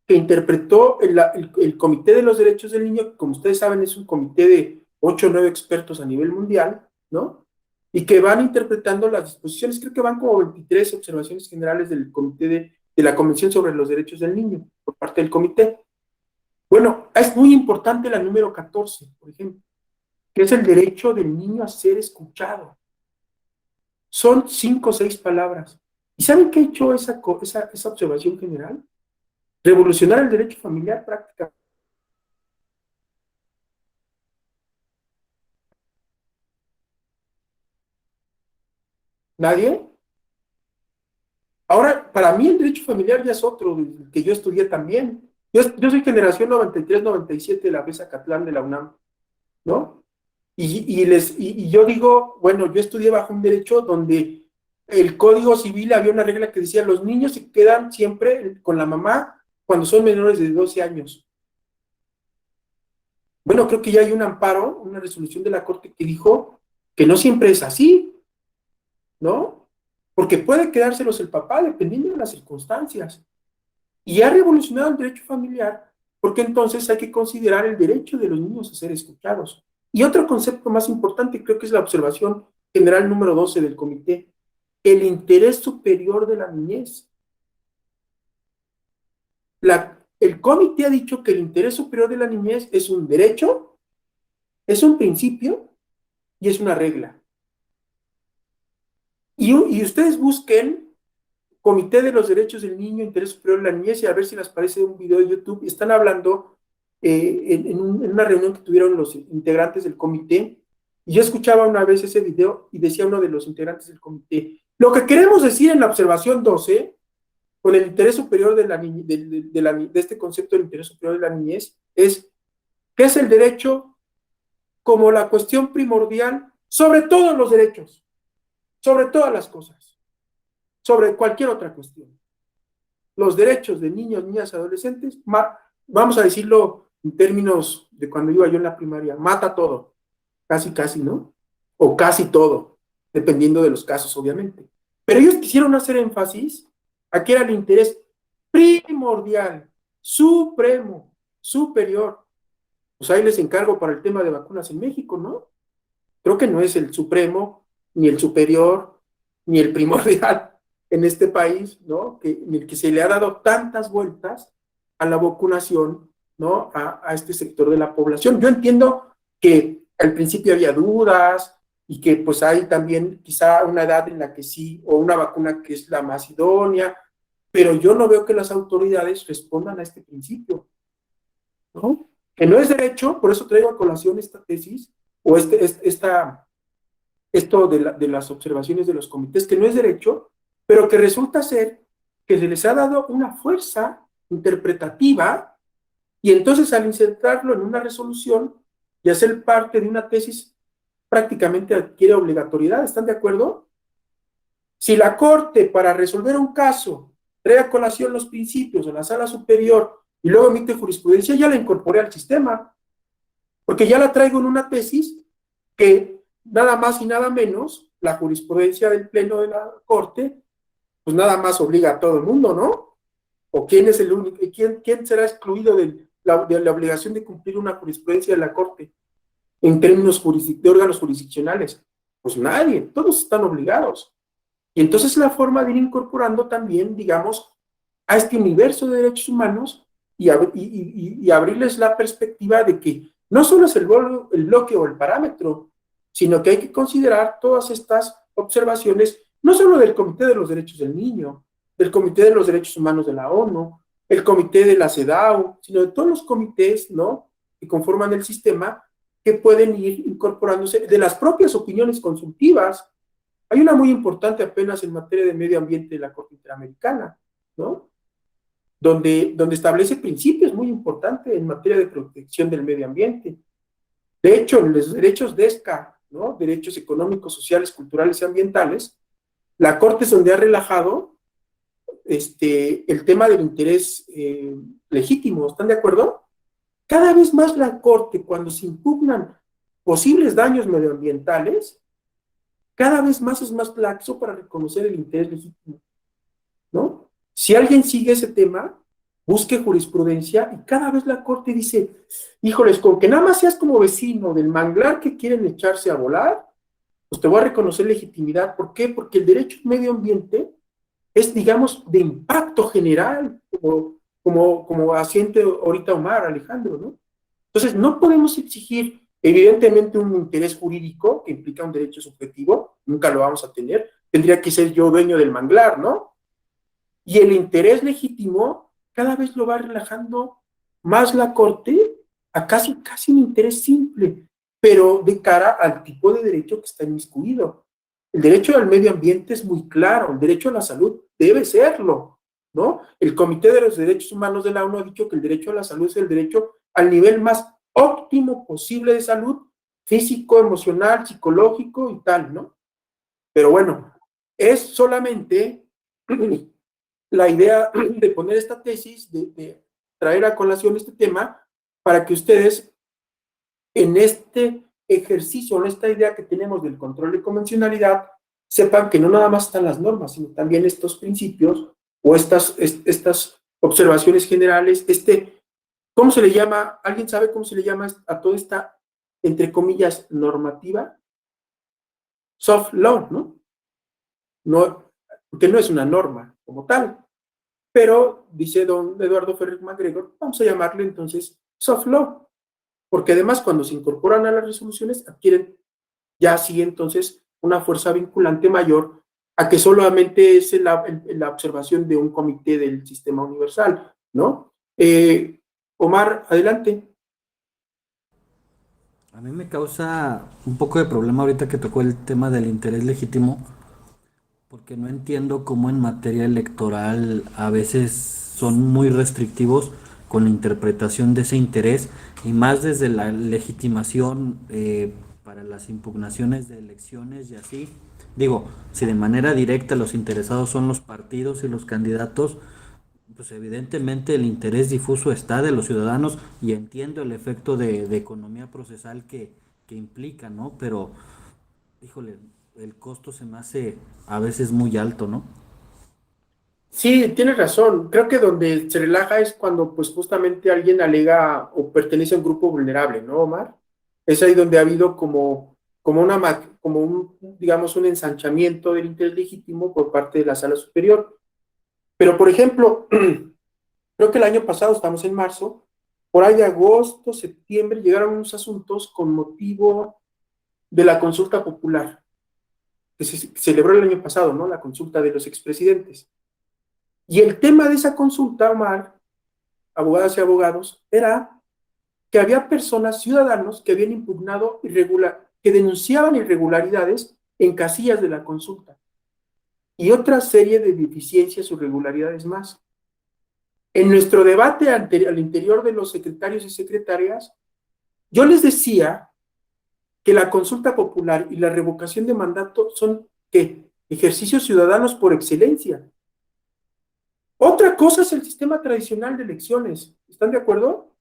que interpretó el Comité de los Derechos del Niño, que como ustedes saben es un comité de 8 o 9 expertos a nivel mundial, ¿no? Y que van interpretando las disposiciones, creo que van como 23 observaciones generales del comité de la Convención sobre los Derechos del Niño, por parte del comité. Bueno, es muy importante la número 14, por ejemplo, que es el derecho del niño a ser escuchado. Son 5 o 6 palabras. ¿Y saben qué ha hecho esa observación general? Revolucionar el derecho familiar prácticamente. ¿Nadie? Ahora, para mí el derecho familiar ya es otro, que yo estudié también. Yo soy generación 93-97 de la FES Acatlán de la UNAM, ¿no? Y yo digo, bueno, yo estudié bajo un derecho donde el Código Civil había una regla que decía, los niños se quedan siempre con la mamá cuando son menores de 12 años. Bueno, creo que ya hay un amparo, una resolución de la Corte que dijo que no siempre es así, ¿no? Porque puede quedárselos el papá dependiendo de las circunstancias. Y ha revolucionado el derecho familiar, porque entonces hay que considerar el derecho de los niños a ser escuchados. Y otro concepto más importante creo que es la observación general número 12 del comité, el interés superior de la niñez. El comité ha dicho que el interés superior de la niñez es un derecho, es un principio y es una regla. Y ustedes busquen Comité de los Derechos del Niño, Interés Superior de la Niñez, y a ver si les parece un video de YouTube. Están hablando en una reunión que tuvieron los integrantes del comité, y yo escuchaba una vez ese video y decía uno de los integrantes del comité, lo que queremos decir en la observación 12, con el interés superior de, de este concepto del interés superior de la niñez, es que es el derecho como la cuestión primordial sobre todos los derechos, sobre todas las cosas, sobre cualquier otra cuestión. Los derechos de niños, niñas, adolescentes, vamos a decirlo en términos de cuando iba yo en la primaria, mata todo, casi, ¿no? O casi todo, dependiendo de los casos, obviamente. Pero ellos quisieron hacer énfasis a que era el interés primordial, supremo, superior. Pues ahí les encargo para el tema de vacunas en México, ¿no? Creo que no es el supremo, ni el superior, ni el primordial en este país, ¿no? En el que se le ha dado tantas vueltas a la vacunación, ¿no? A este sector de la población. Yo entiendo que al principio había dudas y que pues hay también quizá una edad en la que sí, o una vacuna que es la más idónea, pero yo no veo que las autoridades respondan a este principio, ¿no? Que no es derecho, por eso traigo a colación esta tesis, o esto de las observaciones de los comités, que no es derecho, pero que resulta ser que se les ha dado una fuerza interpretativa, y entonces al insertarlo en una resolución y hacer parte de una tesis, prácticamente adquiere obligatoriedad. ¿Están de acuerdo? Si la Corte, para resolver un caso, trae a colación los principios de la Sala Superior y luego emite jurisprudencia, ya la incorporé al sistema, porque ya la traigo en una tesis que nada más y nada menos, la jurisprudencia del Pleno de la Corte, pues nada más obliga a todo el mundo, ¿no? ¿O quién es el único, quién será excluido de la obligación de cumplir una jurisprudencia de la Corte en términos de órganos jurisdiccionales? Pues nadie, todos están obligados. Y entonces la forma de ir incorporando también, digamos, a este universo de derechos humanos y abrirles la perspectiva de que no solo es el bloque o el parámetro, sino que hay que considerar todas estas observaciones, no solo del Comité de los Derechos del Niño, del Comité de los Derechos Humanos de la ONU, el Comité de la CEDAW, sino de todos los comités, ¿no?, que conforman el sistema, que pueden ir incorporándose de las propias opiniones consultivas. Hay una muy importante apenas en materia de medio ambiente de la Corte Interamericana, ¿no?, donde establece principios muy importantes en materia de protección del medio ambiente. De hecho, en los derechos DESCA, ¿no?, derechos económicos, sociales, culturales y ambientales, la Corte es donde ha relajado el tema del interés legítimo. ¿Están de acuerdo? Cada vez más la Corte, cuando se impugnan posibles daños medioambientales, cada vez más es más laxo para reconocer el interés legítimo, ¿no? Si alguien sigue ese tema, busque jurisprudencia, y cada vez la Corte dice, híjoles, con que nada más seas como vecino del manglar que quieren echarse a volar, pues te voy a reconocer legitimidad. ¿Por qué? Porque el derecho al medio ambiente es, digamos, de impacto general, como asiente ahorita Omar, Alejandro, ¿no? Entonces, no podemos exigir, evidentemente, un interés jurídico que implica un derecho subjetivo, nunca lo vamos a tener, tendría que ser yo dueño del manglar, ¿no? Y el interés legítimo cada vez lo va relajando más la Corte a casi un interés simple, pero de cara al tipo de derecho que está inmiscuido. El derecho al medio ambiente es muy claro, el derecho a la salud debe serlo, ¿no? El Comité de los Derechos Humanos de la ONU ha dicho que el derecho a la salud es el derecho al nivel más óptimo posible de salud, físico, emocional, psicológico y tal, ¿no? Pero bueno, es solamente la idea de poner esta tesis, de traer a colación este tema, para que ustedes en este ejercicio, en esta idea que tenemos del control de convencionalidad, sepan que no nada más están las normas, sino también estos principios o estas observaciones generales, ¿cómo se le llama? ¿Alguien sabe cómo se le llama a toda esta, entre comillas, normativa? Soft law, ¿no? No, porque no es una norma como tal, pero dice don Eduardo Ferrer MacGregor, vamos a llamarle entonces soft law, porque además cuando se incorporan a las resoluciones adquieren ya así entonces una fuerza vinculante mayor a que solamente es la observación de un comité del sistema universal, ¿no? Omar, adelante. A mí me causa un poco de problema ahorita que tocó el tema del interés legítimo, porque no entiendo cómo en materia electoral a veces son muy restrictivos con la interpretación de ese interés y más desde la legitimación para las impugnaciones de elecciones y así. Digo, si de manera directa los interesados son los partidos y los candidatos, pues evidentemente el interés difuso está de los ciudadanos y entiendo el efecto de economía procesal que implica, ¿no? Pero, híjole, el costo se me hace a veces muy alto, ¿no? Sí, tienes razón. Creo que donde se relaja es cuando pues justamente alguien alega o pertenece a un grupo vulnerable, ¿no, Omar? Es ahí donde ha habido como un, digamos, un ensanchamiento del interés legítimo por parte de la sala superior. Pero, por ejemplo, creo que el año pasado, estamos en marzo, por ahí de agosto, septiembre, llegaron unos asuntos con motivo de la consulta popular, que se celebró el año pasado, ¿no? La consulta de los expresidentes. Y el tema de esa consulta, Omar, abogadas y abogados, era que había personas, ciudadanos, que habían impugnado que denunciaban irregularidades en casillas de la consulta y otra serie de deficiencias o irregularidades más. En nuestro debate al interior de los secretarios y secretarias, yo les decía que la consulta popular y la revocación de mandato son ¿qué? Ejercicios ciudadanos por excelencia. Otra cosa es el sistema tradicional de elecciones. ¿Están de acuerdo?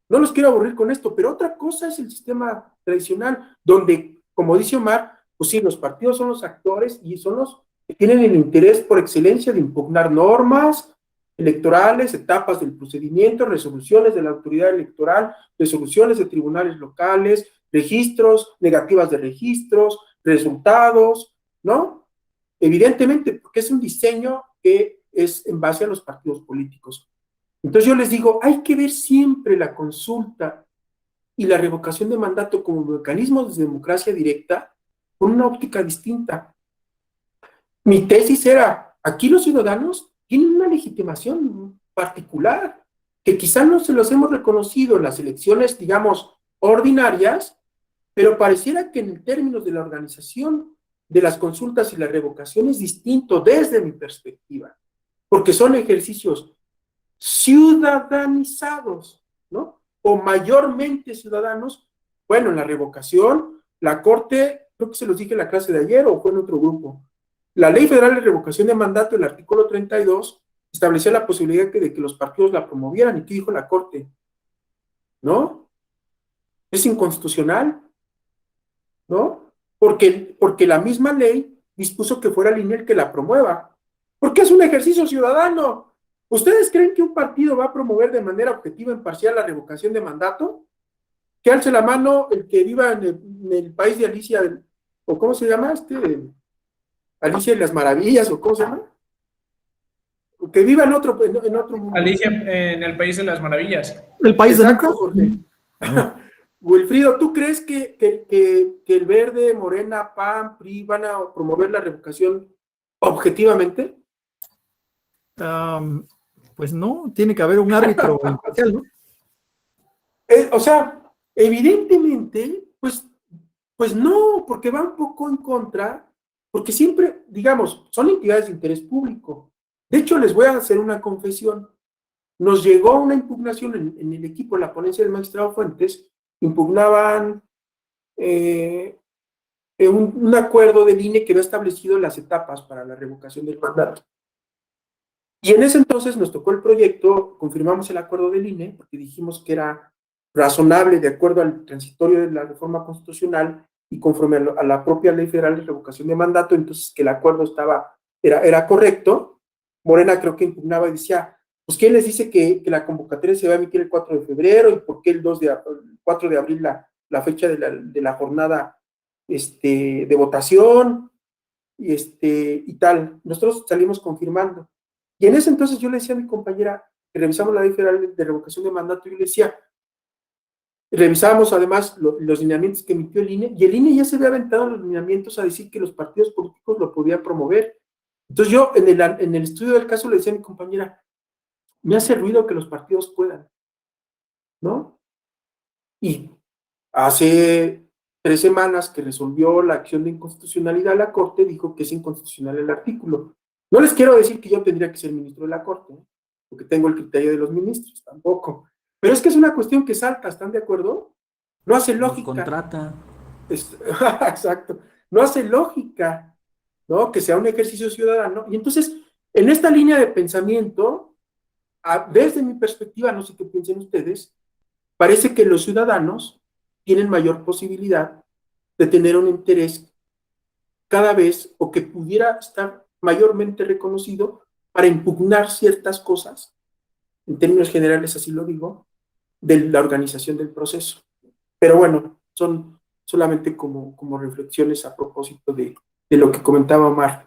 No los quiero aburrir con esto, pero otra cosa es el sistema tradicional, donde, como dice Omar, pues sí, los partidos son los actores y son los que tienen el interés por excelencia de impugnar normas electorales, etapas del procedimiento, resoluciones de la autoridad electoral, resoluciones de tribunales locales, registros, negativas de registros, resultados, ¿no? Evidentemente, porque es un diseño que es en base a los partidos políticos. Entonces yo les digo, hay que ver siempre la consulta y la revocación de mandato como mecanismos de democracia directa con una óptica distinta. Mi tesis era, aquí los ciudadanos tienen una legitimación particular, que quizá no se los hemos reconocido en las elecciones, digamos, ordinarias, pero pareciera que en términos de la organización de las consultas y la revocación es distinto desde mi perspectiva, porque son ejercicios ciudadanizados, ¿no? O mayormente ciudadanos. Bueno, en la revocación, la Corte, creo que se los dije en la clase de ayer o fue en otro grupo, la Ley Federal de Revocación de Mandato, el artículo 32, establecía la posibilidad de que los partidos la promovieran. ¿Y qué dijo la Corte? ¿No? Es inconstitucional, ¿no? Porque la misma ley dispuso que fuera el INE el que la promueva. Porque es un ejercicio ciudadano. ¿Ustedes creen que un partido va a promover de manera objetiva e imparcial la revocación de mandato? Que alce la mano el que viva en el país de Alicia, o ¿cómo se llama? Alicia y las Maravillas, o ¿cómo se llama? O que viva en otro mundo. Alicia en el País de las Maravillas. El país Exacto, de Jorge. Wilfrido, ¿tú crees que el Verde, Morena, PAN, PRI van a promover la revocación objetivamente? Pues no, tiene que haber un árbitro imparcial, ¿no? O sea, evidentemente, pues no, porque va un poco en contra, porque siempre, digamos, son entidades de interés público. De hecho, les voy a hacer una confesión. Nos llegó una impugnación en el equipo, en la ponencia del magistrado Fuentes, impugnaban un acuerdo del INE que había establecido las etapas para la revocación del mandato. Y en ese entonces nos tocó el proyecto, confirmamos el acuerdo del INE, porque dijimos que era razonable de acuerdo al transitorio de la reforma constitucional y conforme a la propia Ley Federal de Revocación de Mandato, entonces que el acuerdo era correcto. Morena creo que impugnaba y decía, pues ¿quién les dice que la convocatoria se va a emitir el 4 de febrero y por qué el 4 de abril la fecha de la jornada de votación y tal? Nosotros salimos confirmando. Y en ese entonces yo le decía a mi compañera, que revisamos la ley federal de revocación de mandato, yo le decía, revisábamos además los lineamientos que emitió el INE, y el INE ya se había aventado los lineamientos a decir que los partidos políticos lo podían promover. Entonces yo en el estudio del caso le decía a mi compañera, me hace ruido que los partidos puedan, ¿no? Y hace 3 semanas que resolvió la acción de inconstitucionalidad la Corte, dijo que es inconstitucional el artículo. No les quiero decir que yo tendría que ser ministro de la Corte, ¿eh? Porque tengo el criterio de los ministros, tampoco. Pero es que es una cuestión que salta, ¿están de acuerdo? No hace lógica. Nos contrata. Exacto. No hace lógica, ¿no? Que sea un ejercicio ciudadano. Y entonces, en esta línea de pensamiento, desde mi perspectiva, no sé qué piensen ustedes, parece que los ciudadanos tienen mayor posibilidad de tener un interés cada vez, o que pudiera estar mayormente reconocido para impugnar ciertas cosas, en términos generales así lo digo, de la organización del proceso. Pero bueno, son solamente como reflexiones a propósito de lo que comentaba Omar.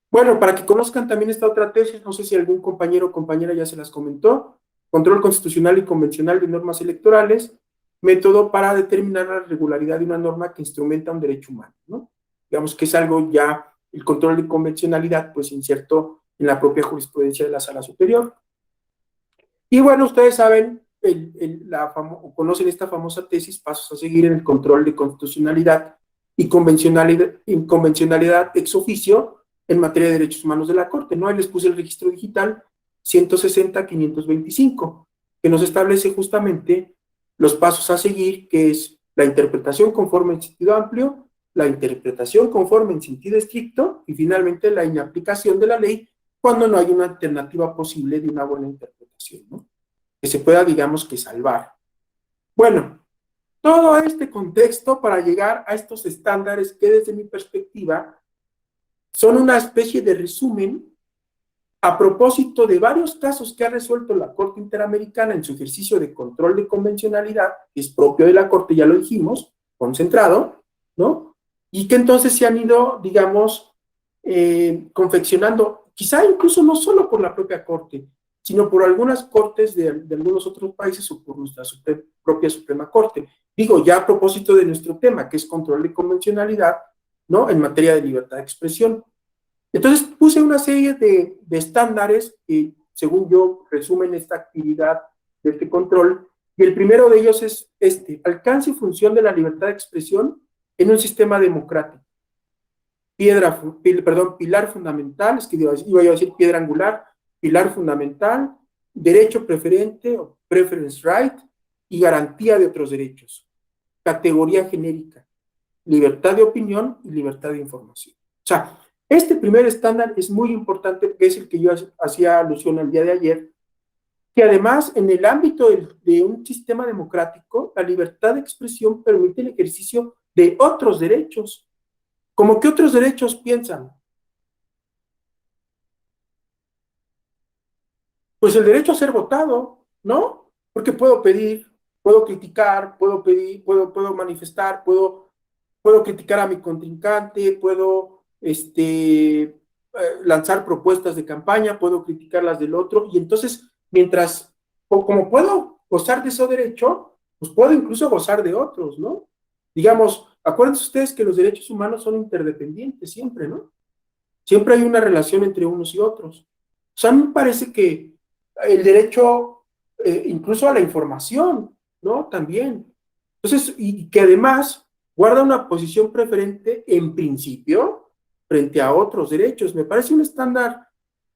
Bueno, para que conozcan también esta otra tesis, no sé si algún compañero o compañera ya se las comentó: control constitucional y convencional de normas electorales, método para determinar la regularidad de una norma que instrumenta un derecho humano, ¿no? Digamos que es algo ya, el control de convencionalidad, pues insertó en la propia jurisprudencia de la Sala Superior. Y bueno, ustedes saben, o conocen esta famosa tesis, pasos a seguir en el control de constitucionalidad y convencionalidad ex oficio en materia de derechos humanos de la Corte, ¿no? Ahí les puse el registro digital 160-525, que nos establece justamente los pasos a seguir, que es la interpretación conforme en sentido amplio, la interpretación conforme en sentido estricto, y finalmente la inaplicación de la ley cuando no hay una alternativa posible de una buena interpretación, ¿no? Que se pueda, digamos, que salvar. Bueno, todo este contexto para llegar a estos estándares que desde mi perspectiva son una especie de resumen a propósito de varios casos que ha resuelto la Corte Interamericana en su ejercicio de control de convencionalidad, que es propio de la Corte, ya lo dijimos, concentrado, ¿no? Y que entonces se han ido, digamos, confeccionando, quizá incluso no solo por la propia Corte, sino por algunas cortes de algunos otros países o por nuestra propia Suprema Corte. Digo, ya a propósito de nuestro tema, que es control de convencionalidad, ¿no? En materia de libertad de expresión. Entonces puse una serie de estándares que, según yo, resumen esta actividad de este control, y el primero de ellos es alcance y función de la libertad de expresión en un sistema democrático. Pilar fundamental, es que iba a decir piedra angular, pilar fundamental, derecho preferente o preference right y garantía de otros derechos. Categoría genérica, libertad de opinión y libertad de información. O sea, este primer estándar es muy importante, que es el que yo hacía alusión al día de ayer, que además en el ámbito de un sistema democrático, la libertad de expresión permite el ejercicio de otros derechos. ¿Cómo qué otros derechos piensan? Pues el derecho a ser votado, ¿no? Porque puedo pedir, puedo criticar, puedo manifestar, puedo criticar a mi contrincante, puedo lanzar propuestas de campaña, puedo criticar las del otro, y entonces, como puedo gozar de ese derecho, pues puedo incluso gozar de otros, ¿no? Digamos, acuérdense ustedes que los derechos humanos son interdependientes siempre, ¿no? Siempre hay una relación entre unos y otros. O sea, a mí me parece que el derecho, incluso a la información, ¿no? También. Entonces, y que además guarda una posición preferente en principio frente a otros derechos. Me parece un estándar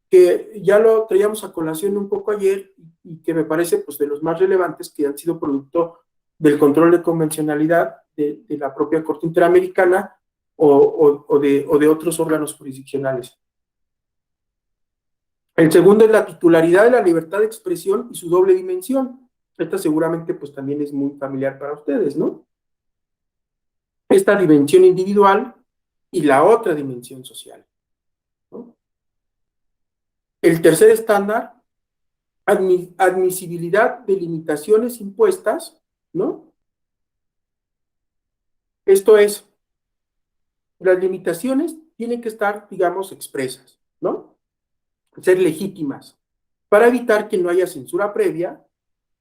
que ya lo traíamos a colación un poco ayer y que me parece pues de los más relevantes que han sido producto del control de convencionalidad de la propia Corte Interamericana o de otros órganos jurisdiccionales. El segundo es la titularidad de la libertad de expresión y su doble dimensión. Esta seguramente pues también es muy familiar para ustedes, ¿no? Esta dimensión individual y la otra dimensión social, ¿no? El tercer estándar, admisibilidad de limitaciones impuestas, ¿no? Esto es, las limitaciones tienen que estar, digamos, expresas, ¿no? Ser legítimas, para evitar que no haya censura previa,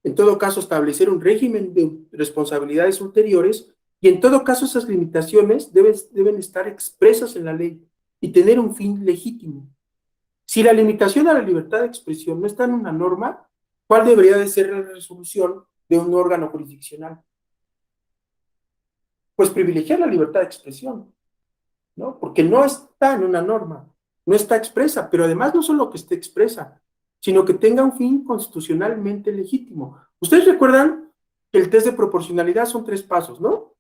en todo caso establecer un régimen de responsabilidades ulteriores, y en todo caso esas limitaciones deben estar expresas en la ley y tener un fin legítimo. Si la limitación a la libertad de expresión no está en una norma, ¿cuál debería de ser la resolución de un órgano jurisdiccional? Pues privilegiar la libertad de expresión, ¿no? Porque no está en una norma, no está expresa, pero además no solo que esté expresa, sino que tenga un fin constitucionalmente legítimo. Ustedes recuerdan que el test de proporcionalidad son 3 pasos, ¿no?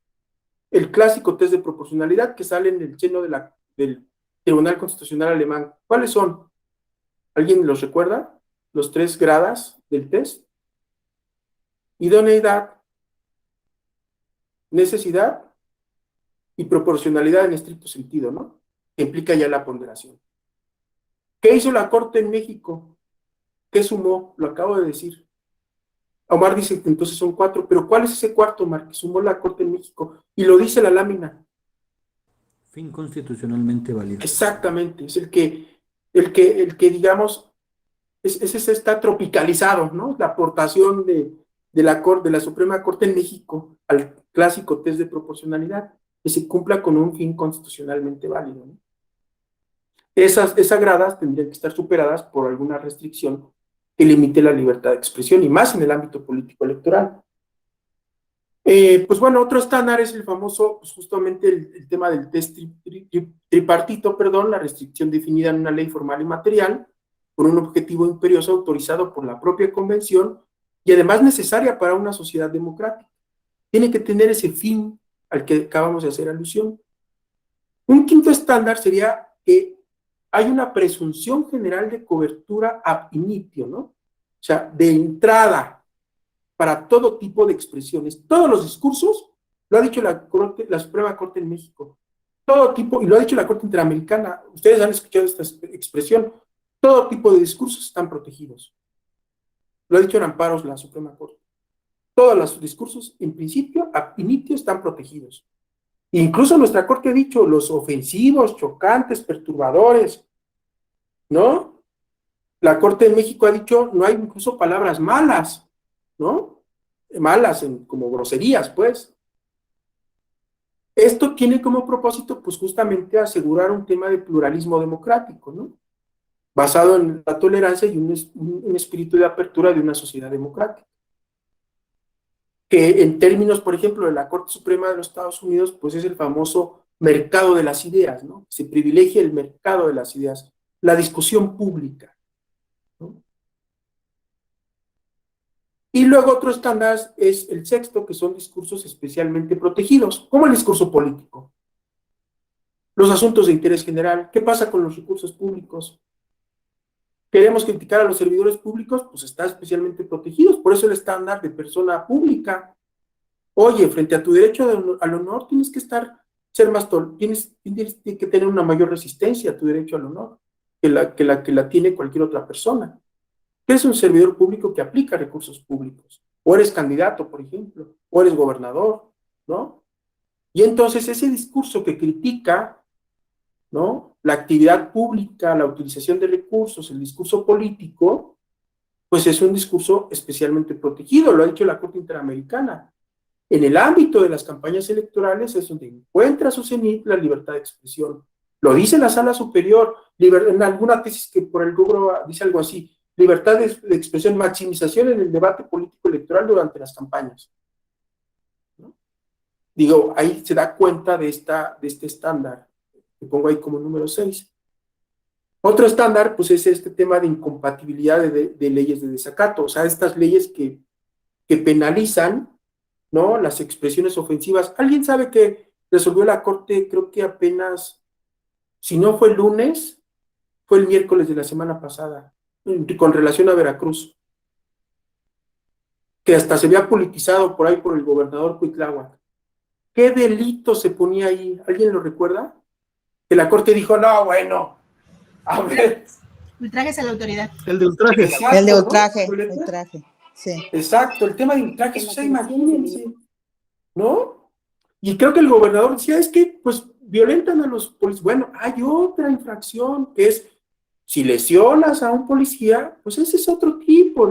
El clásico test de proporcionalidad que sale en el seno del Tribunal Constitucional Alemán. ¿Cuáles son? ¿Alguien los recuerda? Los 3 grados del test. Idoneidad, necesidad y proporcionalidad en estricto sentido, ¿no? Que implica ya la ponderación. ¿Qué hizo la Corte en México? ¿Qué sumó? Lo acabo de decir. Omar dice que entonces son 4, pero ¿cuál es ese cuarto, Omar, que sumó la Corte en México? Y lo dice la lámina. Fin constitucionalmente válido. Exactamente, es el que digamos, ese está tropicalizado, ¿no? La aportación de la Suprema Corte en México al clásico test de proporcionalidad, que se cumpla con un fin constitucionalmente válido, ¿no? Esas gradas tendrían que estar superadas por alguna restricción que limite la libertad de expresión, y más en el ámbito político electoral. Pues bueno, otro estándar es el famoso, pues justamente el tema del test tripartito, la restricción definida en una ley formal y material, por un objetivo imperioso autorizado por la propia convención y además necesaria para una sociedad democrática. Tiene que tener ese fin al que acabamos de hacer alusión. Un quinto estándar sería que hay una presunción general de cobertura ab initio, ¿no? O sea, de entrada para todo tipo de expresiones. Todos los discursos, lo ha dicho la Suprema Corte en México, todo tipo, y lo ha dicho la Corte Interamericana, ustedes han escuchado esta expresión, todo tipo de discursos están protegidos. Lo ha dicho en amparos la Suprema Corte. Todos los discursos, en principio, ab initio, están protegidos. Incluso nuestra Corte ha dicho los ofensivos, chocantes, perturbadores, ¿no? La Corte de México ha dicho no hay incluso palabras malas, ¿no? Malas como groserías, pues. Esto tiene como propósito, pues justamente asegurar un tema de pluralismo democrático, ¿no? Basado en la tolerancia y un espíritu de apertura de una sociedad democrática. Que en términos, por ejemplo, de la Corte Suprema de los Estados Unidos, pues es el famoso mercado de las ideas, ¿no? Se privilegia el mercado de las ideas, la discusión pública, ¿no? Y luego otro estándar es el sexto, que son discursos especialmente protegidos, como el discurso político. Los asuntos de interés general, ¿qué pasa con los recursos públicos? Queremos criticar a los servidores públicos, pues están especialmente protegidos, por eso el estándar de persona pública. Oye, frente a tu derecho al honor, tienes que tienes que tener una mayor resistencia a tu derecho al honor que la tiene cualquier otra persona. ¿Qué es un servidor público que aplica recursos públicos? O eres candidato, por ejemplo, o eres gobernador, ¿no? Y entonces ese discurso que critica, ¿no?, la actividad pública, la utilización de recursos, el discurso político, pues es un discurso especialmente protegido, lo ha dicho la Corte Interamericana. En el ámbito de las campañas electorales es donde encuentra su cenit la libertad de expresión. Lo dice la Sala Superior, en alguna tesis que por el Google dice algo así, libertad de expresión, maximización en el debate político electoral durante las campañas, ¿no? Digo, ahí se da cuenta de este estándar, que pongo ahí como número 6. Otro estándar, pues es este tema de incompatibilidad de leyes de desacato, o sea, estas leyes que penalizan, ¿no?, las expresiones ofensivas. ¿Alguien sabe que resolvió la Corte, creo que apenas, si no fue el lunes, fue el miércoles de la semana pasada, con relación a Veracruz, que hasta se había politizado por ahí por el gobernador Cuitláhuac? ¿Qué delito se ponía ahí? ¿Alguien lo recuerda? Que la Corte dijo, no, bueno, a ver, Ultrajes a la autoridad. El de ultraje. Exacto, El de ¿no, ultraje, Violeta? ultraje, sí. Exacto, el tema de ultrajes, o sea, imagínense, ¿no? Y creo que el gobernador decía, es que, pues, violentan a los policías. Bueno, hay otra infracción, que es, si lesionas a un policía, pues ese es otro tipo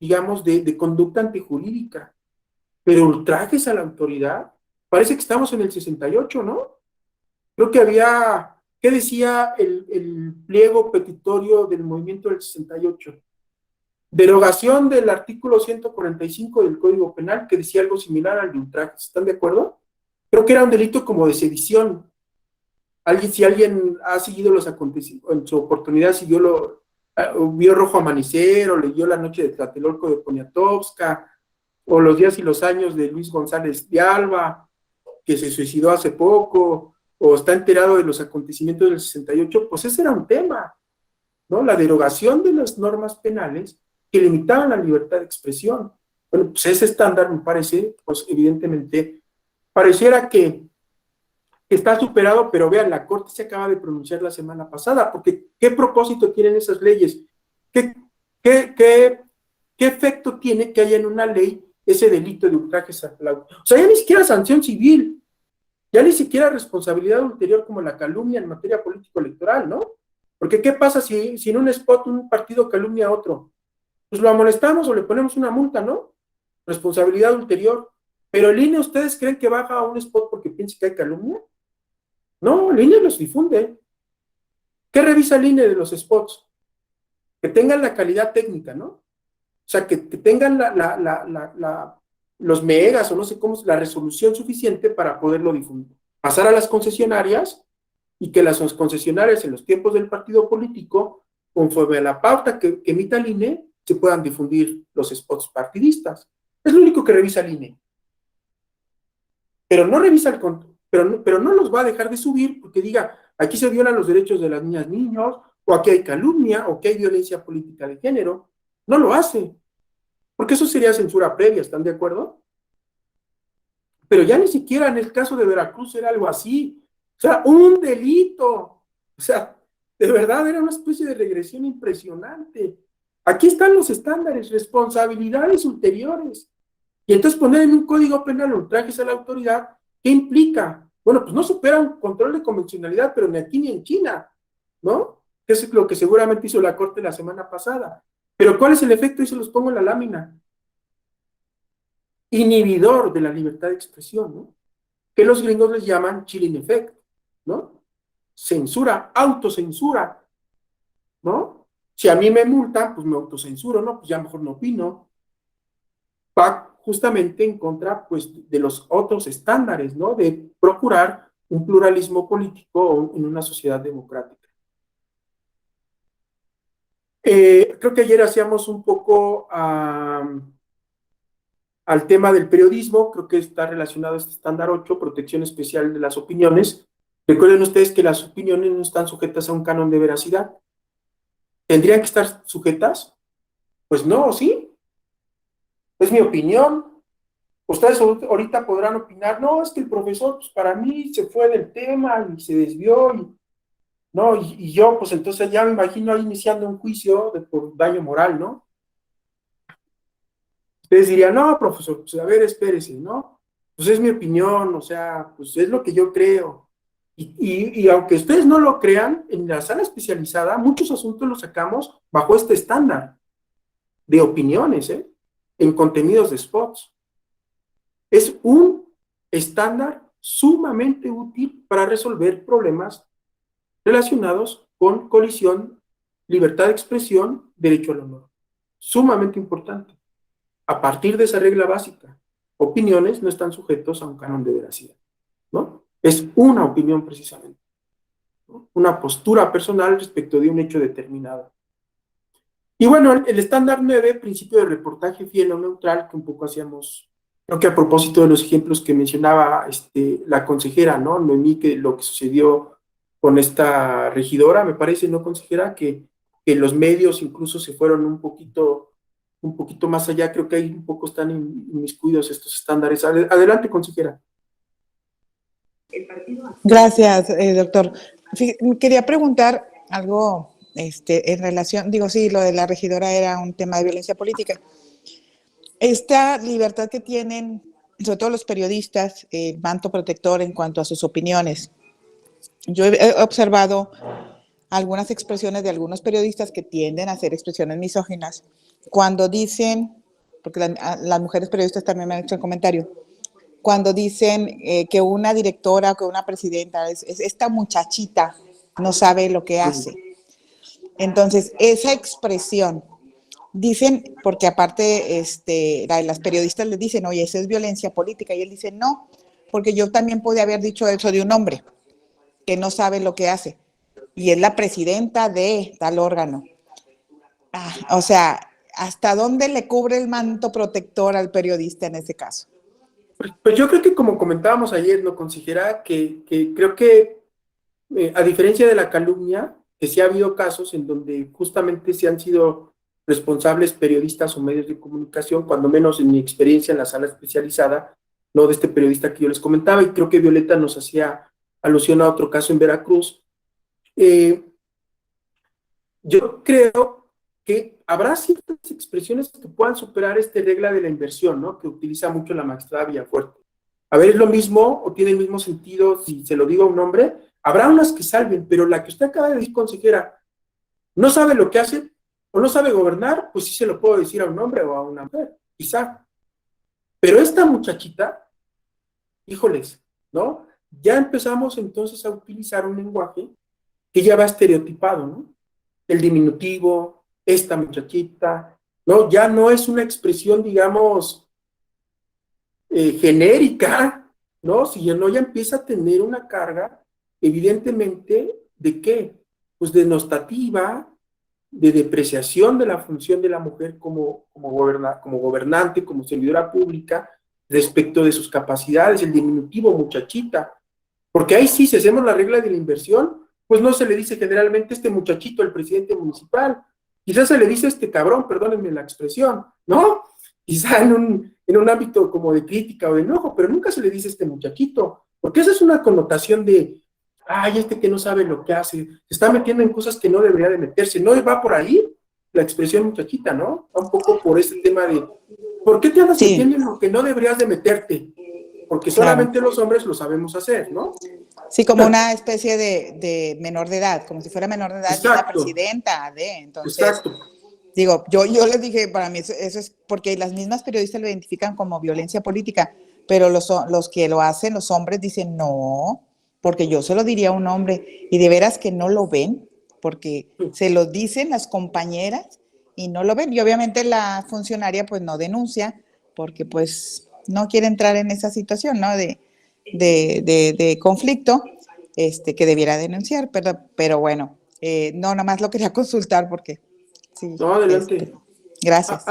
digamos, de conducta antijurídica. Pero ultrajes a la autoridad, parece que estamos en el 68, ¿no? Creo que había, ¿qué decía el pliego petitorio del movimiento del 68? Derogación del artículo 145 del Código Penal, que decía algo similar al de ultrajes. ¿Están de acuerdo? Creo que era un delito como de sedición. Si alguien ha seguido los acontecimientos, en su oportunidad vio Rojo Amanecer, o leyó La Noche de Tlatelolco de Poniatowska, o Los días y los años de Luis González de Alba, que se suicidó hace poco, o está enterado de los acontecimientos del 68, pues ese era un tema, ¿no? La derogación de las normas penales que limitaban la libertad de expresión. Bueno, pues ese estándar me parece, pues evidentemente, pareciera que está superado, pero vean, la Corte se acaba de pronunciar la semana pasada, porque ¿qué propósito tienen esas leyes? ¿Qué efecto tiene que haya en una ley ese delito de ultrajes a la... O sea, ya ni siquiera sanción civil, ya ni siquiera responsabilidad ulterior como la calumnia en materia político-electoral, ¿no? Porque ¿qué pasa si en un spot un partido calumnia a otro? Pues lo amonestamos o le ponemos una multa, ¿no? Responsabilidad ulterior. Pero el INE, ¿ustedes creen que baja a un spot porque piensa que hay calumnia? No, el INE los difunde. ¿Qué revisa el INE de los spots? Que tengan la calidad técnica, ¿no? O sea, que tengan los megas o no sé cómo, la resolución suficiente para poderlo difundir. Pasar a las concesionarias y que las concesionarias en los tiempos del partido político, conforme a la pauta que emita el INE, se puedan difundir los spots partidistas. Es lo único que revisa el INE. Pero no revisa pero no los va a dejar de subir porque diga, aquí se violan los derechos de las niñas, niños, o aquí hay calumnia, o que hay violencia política de género. No lo hace, porque eso sería censura previa, ¿están de acuerdo? Pero ya ni siquiera en el caso de Veracruz era algo así. O sea, un delito. O sea, de verdad era una especie de regresión impresionante. Aquí están los estándares, responsabilidades ulteriores. Y entonces poner en un código penal ultrajes a la autoridad, ¿qué implica? Bueno, pues no supera un control de convencionalidad, pero ni aquí ni en China, ¿no? Que es lo que seguramente hizo la Corte la semana pasada. Pero ¿cuál es el efecto? Y se los pongo en la lámina. Inhibidor de la libertad de expresión, ¿no? Que los gringos les llaman chilling effect, ¿no? Censura, autocensura, ¿no? Si a mí me multan, pues me autocensuro, ¿no? Pues ya mejor no opino. Va justamente en contra, pues, de los otros estándares, ¿no? De procurar un pluralismo político en una sociedad democrática. Creo que ayer hacíamos un poco al tema del periodismo, creo que está relacionado a este estándar 8, protección especial de las opiniones. Recuerden ustedes que las opiniones no están sujetas a un canon de veracidad. ¿Tendrían que estar sujetas? Pues no, ¿sí? Es mi opinión. Ustedes ahorita podrán opinar, no, es que el profesor, pues para mí se fue del tema y se desvió, y yo, pues entonces ya me imagino ahí iniciando un juicio por daño moral, ¿no? Ustedes dirían, no, profesor, pues a ver, espérese, ¿no? Pues es mi opinión, o sea, pues es lo que yo creo. Y aunque ustedes no lo crean, en la sala especializada muchos asuntos los sacamos bajo este estándar de opiniones, en contenidos de spots. Es un estándar sumamente útil para resolver problemas relacionados con colisión, libertad de expresión, derecho al honor. Sumamente importante. A partir de esa regla básica, opiniones no están sujetos a un canon de veracidad, ¿no? Es una opinión precisamente, ¿no? Una postura personal respecto de un hecho determinado. Y bueno, el estándar 9, principio de reportaje fiel o neutral, que un poco hacíamos, creo que a propósito de los ejemplos que mencionaba la consejera, ¿no? Noemí, que lo que sucedió con esta regidora, me parece, ¿no, consejera? Que los medios incluso se fueron un poquito más allá, creo que ahí un poco están inmiscuidos estos estándares. Adelante, consejera. Gracias, doctor. Quería preguntar algo en relación, digo, sí, lo de la regidora era un tema de violencia política. Esta libertad que tienen, sobre todo los periodistas, el manto protector en cuanto a sus opiniones. Yo he observado algunas expresiones de algunos periodistas que tienden a hacer expresiones misóginas cuando dicen, porque las mujeres periodistas también me han hecho el comentario, cuando dicen que una directora o que una presidenta, esta muchachita no sabe lo que hace. Entonces, esa expresión, dicen, porque aparte las periodistas les dicen, oye, eso es violencia política, y él dice, no, porque yo también podía haber dicho eso de un hombre que no sabe lo que hace, y es la presidenta de tal órgano. O sea, ¿hasta dónde le cubre el manto protector al periodista en ese caso? Pues yo creo que como comentábamos ayer, ¿no, consejera? Que creo que a diferencia de la calumnia, que sí ha habido casos en donde justamente se han sido responsables periodistas o medios de comunicación, cuando menos en mi experiencia en la sala especializada, no de este periodista que yo les comentaba, y creo que Violeta nos hacía alusión a otro caso en Veracruz. Yo creo que habrá ciertas expresiones que puedan superar esta regla de la inversión, ¿no? Que utiliza mucho la magistrada Villafuerte. A ver, ¿es lo mismo o tiene el mismo sentido si se lo digo a un hombre? Habrá unas que salven, pero la que usted acaba de decir, consejera, no sabe lo que hace o no sabe gobernar, pues sí se lo puedo decir a un hombre o a una mujer, quizá. Pero esta muchachita, híjoles, ¿no? Ya empezamos entonces a utilizar un lenguaje que ya va estereotipado, ¿no? El diminutivo, esta muchachita, ¿no? Ya no es una expresión, digamos, genérica, ¿no? Si ya no, ya empieza a tener una carga, evidentemente, ¿de qué? Pues denostativa, de depreciación de la función de la mujer como gobernante, como servidora pública, respecto de sus capacidades, el diminutivo muchachita. Porque ahí sí, si hacemos la regla de la inversión, pues no se le dice generalmente este muchachito, el presidente municipal, quizás se le dice este cabrón, perdónenme la expresión, ¿no? Quizá en un ámbito como de crítica o de enojo, pero nunca se le dice este muchachito, porque esa es una connotación de, ay, este que no sabe lo que hace, se está metiendo en cosas que no debería de meterse, no va por ahí la expresión muchachita, ¿no? Va un poco por ese tema de, ¿por qué te andas metiendo en lo que no deberías de meterte? Porque solamente los hombres lo sabemos hacer, ¿no? Sí, como una especie de menor de edad, como si fuera menor de edad y la Exacto. presidenta entonces, Exacto. digo, yo les dije, para mí eso es porque las mismas periodistas lo identifican como violencia política, pero los que lo hacen, los hombres, dicen no, porque yo se lo diría a un hombre, y de veras que no lo ven, porque se lo dicen las compañeras y no lo ven, y obviamente la funcionaria pues no denuncia, porque pues no quiere entrar en esa situación, ¿no? De conflicto, que debiera denunciar, pero bueno, no, nada más lo quería consultar porque sí. No, adelante. Gracias.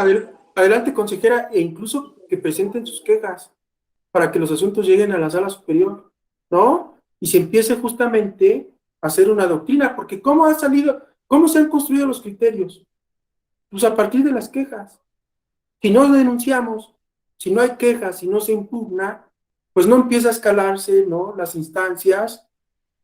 Adelante, consejera, e incluso que presenten sus quejas para que los asuntos lleguen a la sala superior, ¿no? Y se empiece justamente a hacer una doctrina, porque ¿cómo se han construido los criterios? Pues a partir de las quejas. Si no denunciamos, si no hay quejas, si no se impugna, pues no empieza a escalarse, ¿no? Las instancias,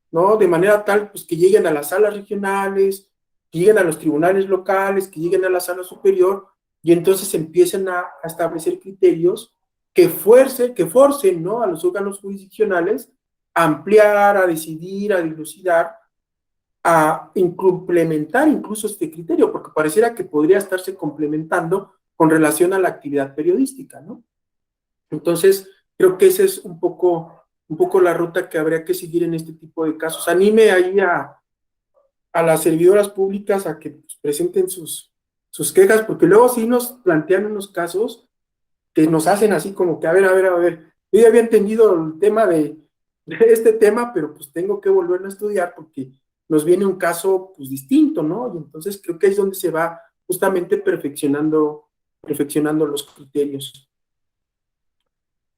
¿no? De manera tal, pues que lleguen a las salas regionales, que lleguen a los tribunales locales, que lleguen a la sala superior, y entonces empiecen a establecer criterios que forcen, ¿no? A los órganos jurisdiccionales a ampliar, a decidir, a dilucidar, a complementar incluso este criterio, porque pareciera que podría estarse complementando con relación a la actividad periodística, ¿no? Entonces, creo que esa es un poco la ruta que habría que seguir en este tipo de casos. Anime ahí a las servidoras públicas a que pues, presenten sus quejas, porque luego sí nos plantean unos casos que nos hacen así como que, a ver, yo ya había entendido el tema de este tema, pero pues tengo que volverlo a estudiar porque nos viene un caso pues distinto, ¿no? Y entonces creo que ahí es donde se va justamente perfeccionando los criterios.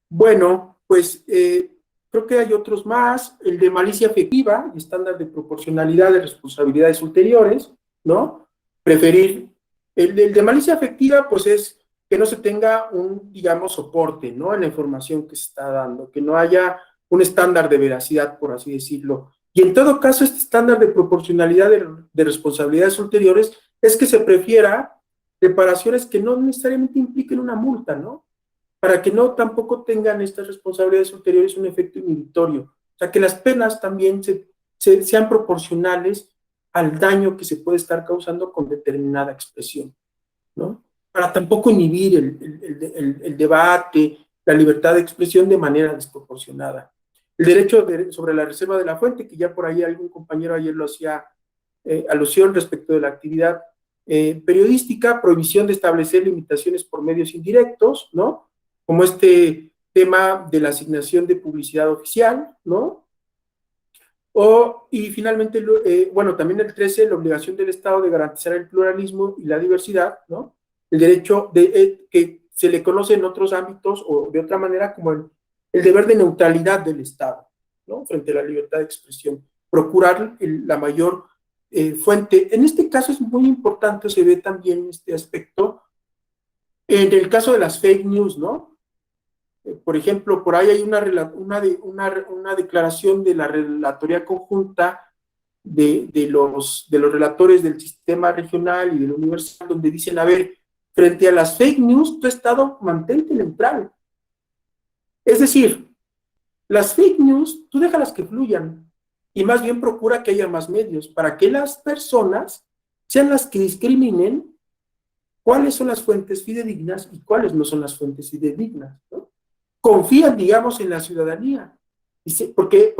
Bueno, pues creo que hay otros más, el de malicia afectiva, estándar de proporcionalidad de responsabilidades ulteriores, ¿no? Preferir, el de malicia afectiva, pues es que no se tenga un, digamos, soporte, ¿no? En la información que se está dando, que no haya un estándar de veracidad, por así decirlo, Y en todo caso, este estándar de proporcionalidad de responsabilidades ulteriores es que se prefiera reparaciones que no necesariamente impliquen una multa, ¿no? Para que no tampoco tengan estas responsabilidades ulteriores un efecto inhibitorio. O sea, que las penas también sean proporcionales al daño que se puede estar causando con determinada expresión, ¿no? Para tampoco inhibir el debate, la libertad de expresión de manera desproporcionada. El derecho sobre la reserva de la fuente, que ya por ahí algún compañero ayer lo hacía alusión respecto de la actividad periodística, prohibición de establecer limitaciones por medios indirectos, ¿no? Como este tema de la asignación de publicidad oficial, ¿no? Y finalmente, bueno, también el 13, la obligación del Estado de garantizar el pluralismo y la diversidad, ¿no? El derecho que se le conoce en otros ámbitos o de otra manera como el deber de neutralidad del Estado, ¿no? Frente a la libertad de expresión. Procurar la mayor fuente. En este caso es muy importante, se ve también este aspecto, en el caso de las fake news, ¿no? Por ejemplo, por ahí hay una declaración de la relatoría conjunta de los relatores del sistema regional y del universal, donde dicen, a ver, frente a las fake news, tu Estado mantente neutral. Es decir, las fake news, tú déjalas que fluyan y más bien procura que haya más medios para que las personas sean las que discriminen cuáles son las fuentes fidedignas y cuáles no son las fuentes fidedignas, ¿no? Confían, digamos, en la ciudadanía. Porque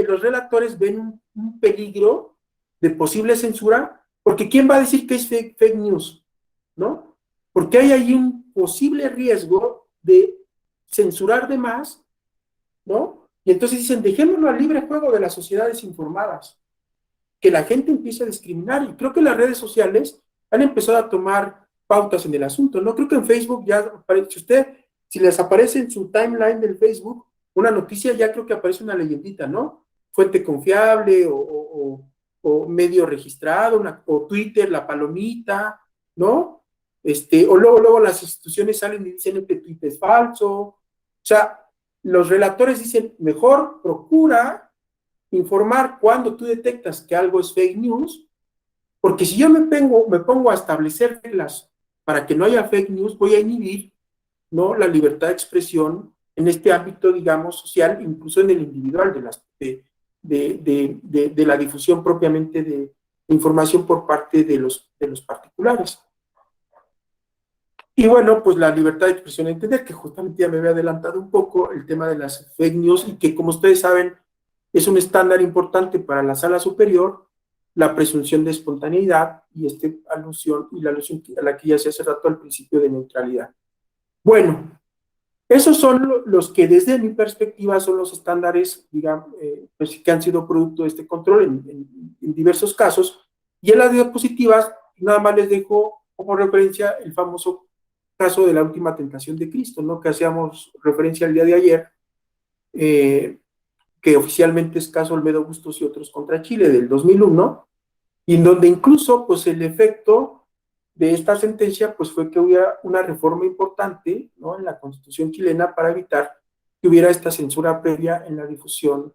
los relatores ven un peligro de posible censura, porque ¿quién va a decir que es fake news? ¿No? Porque hay ahí un posible riesgo de censurar de más, ¿no? Y entonces dicen, dejémoslo al libre juego de las sociedades informadas, que la gente empiece a discriminar, y creo que las redes sociales han empezado a tomar pautas en el asunto, ¿no? Creo que en Facebook ya, si les aparece en su timeline del Facebook una noticia, ya creo que aparece una leyendita, ¿no? Fuente confiable o medio registrado, o Twitter, la palomita, ¿no? O luego las instituciones salen y dicen que Twitter es falso. O sea, los relatores dicen, mejor procura informar cuando tú detectas que algo es fake news, porque si yo me pongo a establecer reglas para que no haya fake news, voy a inhibir, ¿no?, la libertad de expresión en este ámbito, digamos, social, incluso en el individual, de la difusión propiamente de información por parte de los particulares. Y bueno, pues la libertad de expresión, entender que justamente ya me había adelantado un poco el tema de las fake news y que, como ustedes saben, es un estándar importante para la sala superior, la presunción de espontaneidad y la alusión a la que ya se hace rato al principio de neutralidad. Bueno, esos son los que desde mi perspectiva son los estándares, digamos, pues, que han sido producto de este control en diversos casos. Y en las diapositivas, nada más les dejo como referencia el famoso caso de la última tentación de Cristo, ¿no?, que hacíamos referencia el día de ayer, que oficialmente es caso Olmedo Bustos y otros contra Chile del 2001, y en donde incluso pues el efecto de esta sentencia pues fue que hubiera una reforma importante, ¿no?, en la Constitución chilena para evitar que hubiera esta censura previa en la difusión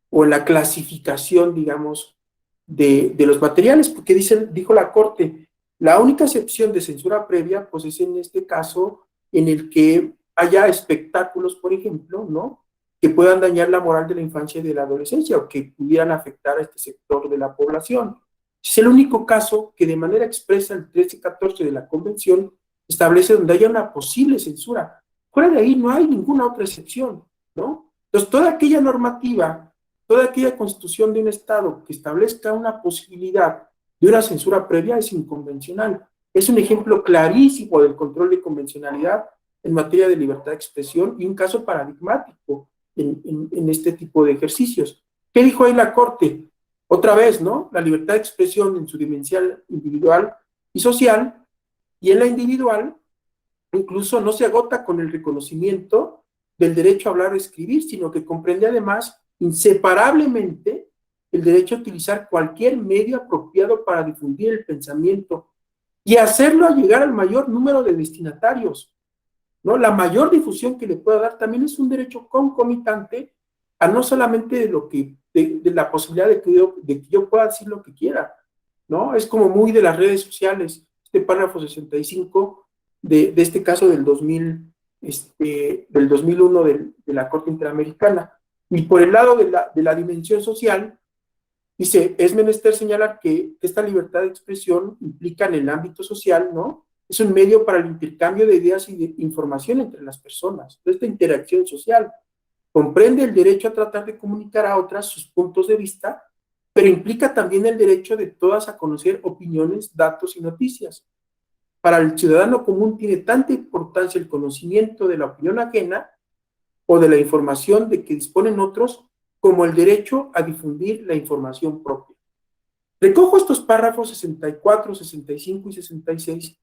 o en la clasificación, digamos, de los materiales, porque dijo la Corte, la única excepción de censura previa pues es en este caso en el que haya espectáculos, por ejemplo, ¿no?, que puedan dañar la moral de la infancia y de la adolescencia o que pudieran afectar a este sector de la población. Es el único caso que de manera expresa el 13-14 de la Convención establece donde haya una posible censura. Fuera de ahí no hay ninguna otra excepción, ¿no? Entonces, toda aquella normativa, toda aquella constitución de un Estado que establezca una posibilidad de una censura previa es inconvencional. Es un ejemplo clarísimo del control de convencionalidad en materia de libertad de expresión y un caso paradigmático en este tipo de ejercicios. ¿Qué dijo ahí la Corte? Otra vez, ¿no? La libertad de expresión en su dimensión individual y social, y en la individual incluso no se agota con el reconocimiento del derecho a hablar o escribir, sino que comprende además inseparablemente el derecho a utilizar cualquier medio apropiado para difundir el pensamiento y hacerlo a llegar al mayor número de destinatarios, ¿no? La mayor difusión que le pueda dar también es un derecho concomitante a no solamente de de la posibilidad de que yo pueda decir lo que quiera, ¿no? Es como muy de las redes sociales, este párrafo 65 de este caso del 2001 de la Corte Interamericana. Y por el lado de la dimensión social, dice, es menester señalar que esta libertad de expresión implica en el ámbito social, ¿no? Es un medio para el intercambio de ideas y de información entre las personas, esta interacción social. Comprende el derecho a tratar de comunicar a otras sus puntos de vista, pero implica también el derecho de todas a conocer opiniones, datos y noticias. Para el ciudadano común tiene tanta importancia el conocimiento de la opinión ajena o de la información de que disponen otros como el derecho a difundir la información propia. Recojo estos párrafos 64, 65 y 66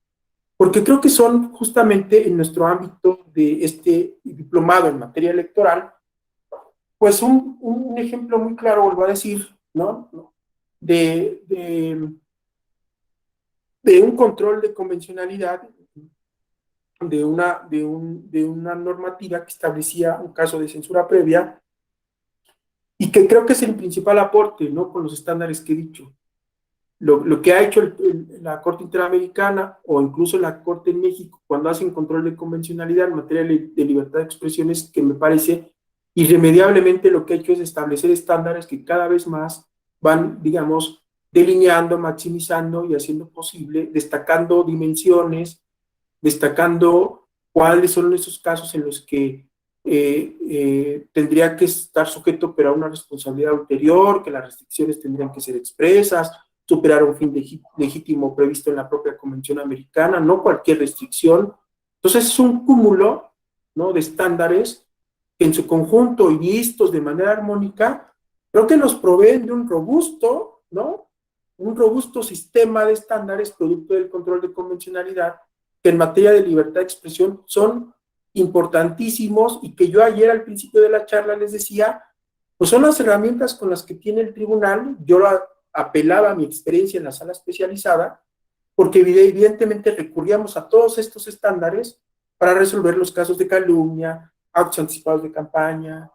porque creo que son justamente en nuestro ámbito de este diplomado en materia electoral, pues un ejemplo muy claro, vuelvo a decir, ¿no? De un control de convencionalidad, de una normativa que establecía un caso de censura previa y que creo que es el principal aporte, ¿no? Con los estándares que he dicho. Lo que ha hecho la Corte Interamericana o incluso la Corte en México cuando hacen control de convencionalidad en materia de libertad de expresión es que me parece irremediablemente lo que ha hecho es establecer estándares que cada vez más van, digamos, delineando, maximizando y haciendo posible, destacando dimensiones, destacando cuáles son esos casos en los que tendría que estar sujeto pero a una responsabilidad ulterior, que las restricciones tendrían que ser expresas, superar un fin legítimo previsto en la propia Convención Americana, no cualquier restricción. Entonces es un cúmulo, ¿no?, de estándares que en su conjunto y vistos de manera armónica, creo que nos proveen de un robusto, ¿no?, un robusto sistema de estándares producto del control de convencionalidad que en materia de libertad de expresión son importantísimos y que yo ayer al principio de la charla les decía, pues son las herramientas con las que tiene el tribunal. Yo apelaba a mi experiencia en la sala especializada, porque evidentemente recurríamos a todos estos estándares para resolver los casos de calumnia, actos anticipados de campaña,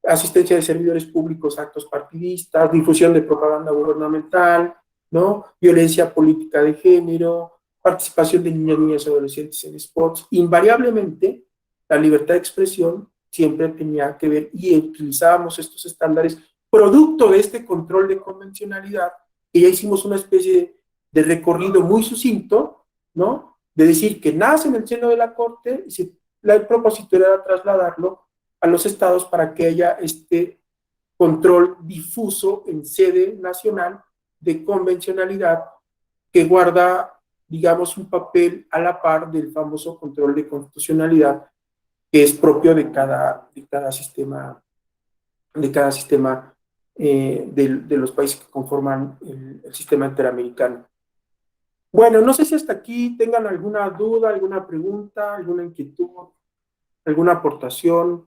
asistencia de servidores públicos a actos partidistas, difusión de propaganda gubernamental, ¿no?, violencia política de género, participación de niñas y adolescentes en spots. Invariablemente, la libertad de expresión siempre tenía que ver y utilizábamos estos estándares producto de este control de convencionalidad, que ya hicimos una especie de recorrido muy sucinto, ¿no?, de decir que nace en el seno de la Corte y el propósito era trasladarlo a los estados para que haya este control difuso en sede nacional de convencionalidad que guarda, digamos, un papel a la par del famoso control de constitucionalidad que es propio de cada sistema de los países que conforman el sistema interamericano. Bueno, no sé si hasta aquí tengan alguna duda, alguna pregunta, alguna inquietud, alguna aportación,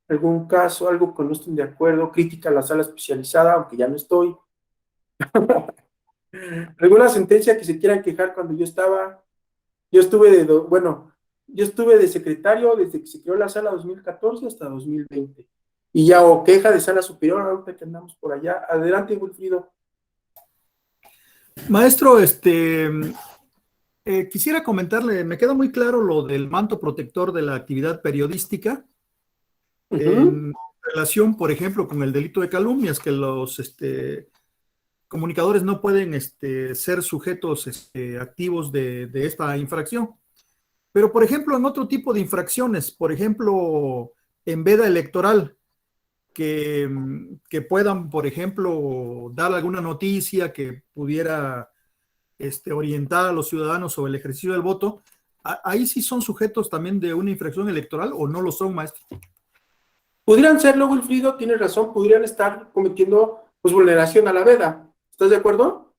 algún caso, algo que no estén de acuerdo, crítica a la sala especializada, aunque ya no estoy. Alguna sentencia que se quieran quejar cuando yo estuve de secretario desde que se creó la sala 2014 hasta 2020. Y ya, o queja de sala superior, ahorita que andamos por allá. Adelante, Wilfrido. Maestro, quisiera comentarle, me queda muy claro lo del manto protector de la actividad periodística en relación, por ejemplo, con el delito de calumnias, que los comunicadores no pueden ser sujetos activos de esta infracción. Pero, por ejemplo, en otro tipo de infracciones, por ejemplo, en veda electoral, que puedan, por ejemplo, dar alguna noticia que pudiera orientar a los ciudadanos sobre el ejercicio del voto, ¿ahí sí son sujetos también de una infracción electoral o no lo son, maestro? Pudieran serlo, Wilfrido, tienes razón, pudieran estar cometiendo pues vulneración a la veda. ¿Estás de acuerdo?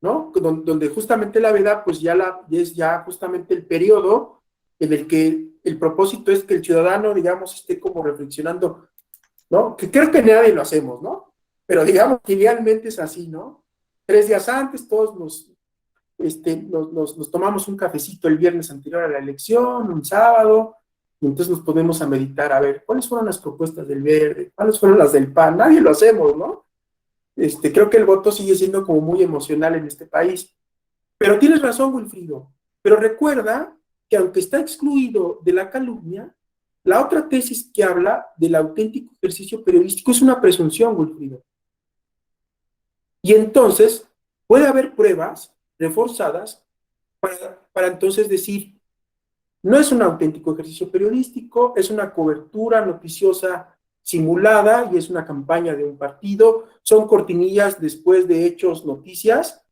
¿No? Donde justamente la veda pues es ya justamente el periodo en el que el propósito es que el ciudadano, digamos, esté como reflexionando, ¿no? Que creo que nadie lo hacemos, ¿no? Pero digamos que idealmente es así, ¿no? 3 días antes todos nos tomamos un cafecito el viernes anterior a la elección, un sábado, Y entonces nos ponemos a meditar, a ver, ¿cuáles fueron las propuestas del Verde? ¿Cuáles fueron las del PAN? Nadie lo hacemos, ¿no? Creo que el voto sigue siendo como muy emocional en este país. Pero tienes razón, Wilfrido. Pero recuerda que aunque está excluido de la calumnia, la otra tesis que habla del auténtico ejercicio periodístico es una presunción, Wilfrido. Y entonces puede haber pruebas reforzadas para entonces decir, no es un auténtico ejercicio periodístico, es una cobertura noticiosa simulada y es una campaña de un partido, son cortinillas después de hechos, noticias,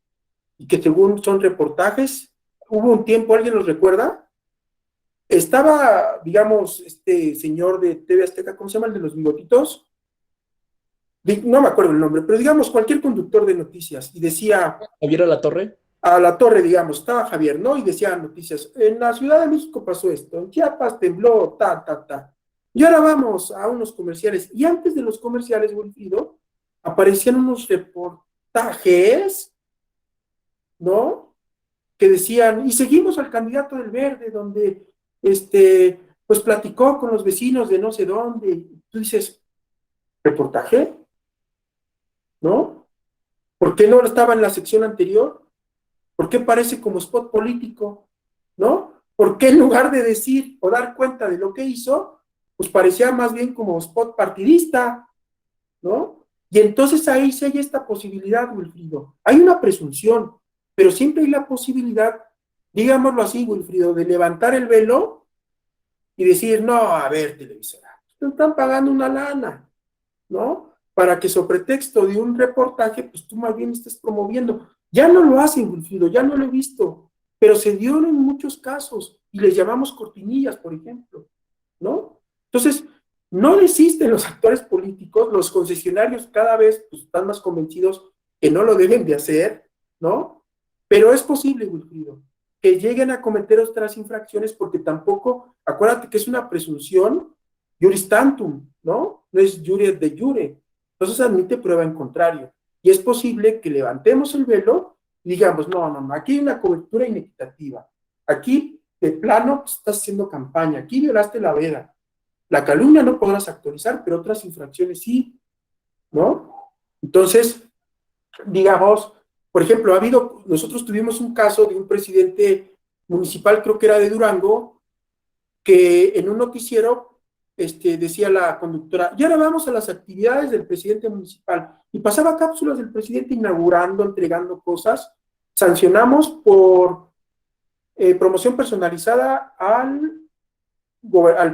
y que según son reportajes. Hubo un tiempo, ¿alguien los recuerda? Estaba, digamos, este señor de TV Azteca, ¿cómo se llama el de los bigotitos? No me acuerdo el nombre, pero digamos cualquier conductor de noticias, y decía... ¿Javier Alatorre? A la torre, digamos, estaba Javier, ¿no? Y decía noticias, en la Ciudad de México pasó esto, en Chiapas tembló, ta. Y ahora vamos a unos comerciales, y antes de los comerciales, Wilfrido, aparecían unos reportajes, ¿no? Que decían, y seguimos al candidato del Verde, donde, pues platicó con los vecinos de no sé dónde, y tú dices, ¿reportaje? ¿No? ¿Por qué no estaba en la sección anterior? ¿Por qué parece como spot político? ¿No? ¿Por qué en lugar de decir o dar cuenta de lo que hizo, pues parecía más bien como spot partidista? ¿No? Y entonces ahí sí hay esta posibilidad, Wilfrido. Hay una presunción, pero siempre hay la posibilidad, digámoslo así, Wilfrido, de levantar el velo y decir, no, a ver, televisora, te están pagando una lana, ¿no? Para que sobre texto de un reportaje, pues tú más bien estés promoviendo. Ya no lo hacen, Wilfrido, ya no lo he visto, pero se dio en muchos casos, y les llamamos cortinillas, por ejemplo, ¿no? Entonces, no existen los actores políticos, los concesionarios cada vez pues, están más convencidos que no lo deben de hacer, ¿no? Pero es posible, Wilfrido, que lleguen a cometer otras infracciones porque tampoco, acuérdate que es una presunción juris tantum, ¿no? No es jure de jure. Entonces admite prueba en contrario. Y es posible que levantemos el velo y digamos, no, aquí hay una cobertura inequitativa. Aquí, de plano, pues, estás haciendo campaña. Aquí violaste la veda. La calumnia no podrás actualizar, pero otras infracciones sí, ¿no? Entonces, digamos, por ejemplo, nosotros tuvimos un caso de un presidente municipal, creo que era de Durango, que en un noticiero decía la conductora, y ahora vamos a las actividades del presidente municipal, y pasaba cápsulas del presidente inaugurando, entregando cosas. Sancionamos por promoción personalizada al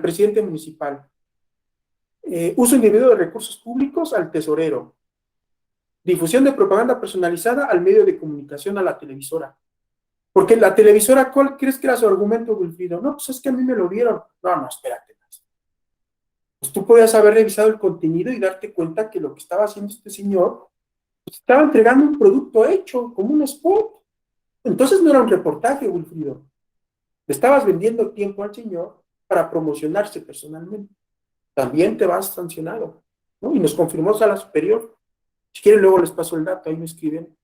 presidente municipal, uso indebido de recursos públicos al tesorero, difusión de propaganda personalizada al medio de comunicación, a la televisora. Porque la televisora, ¿cuál crees que era su argumento, Wilfrido? No, pues es que a mí me lo dieron. No, espérate. Pues tú podías haber revisado el contenido y darte cuenta que lo que estaba haciendo este señor, pues estaba entregando un producto hecho, como un spot. Entonces no era un reportaje, Wilfrido. Le estabas vendiendo tiempo al señor para promocionarse personalmente. También te vas sancionado, ¿no? Y nos confirmó Sala Superior. Si quieren, luego les paso el dato, ahí me escriben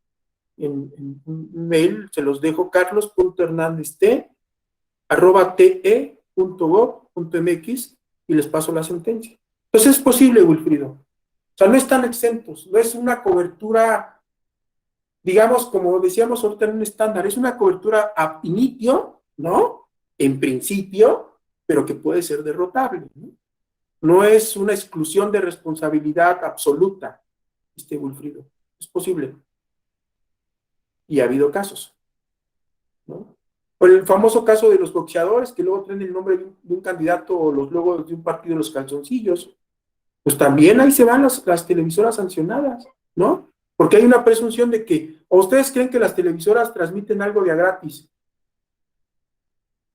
en un mail, se los dejo, carlos.hernandez@te.gov.mx, y les paso la sentencia. Entonces es posible, Wilfrido. O sea, no están exentos, no es una cobertura, digamos, como decíamos ahorita en un estándar, es una cobertura ab initio, ¿no? En principio, pero que puede ser derrotable, ¿no? No es una exclusión de responsabilidad absoluta, Wilfrido. Es posible. Y ha habido casos, ¿no? O el famoso caso de los boxeadores, que luego traen el nombre de un candidato o los logos de un partido en los calzoncillos. Pues también ahí se van las televisoras sancionadas, ¿no? Porque hay una presunción de que, ¿o ustedes creen que las televisoras transmiten algo de a gratis?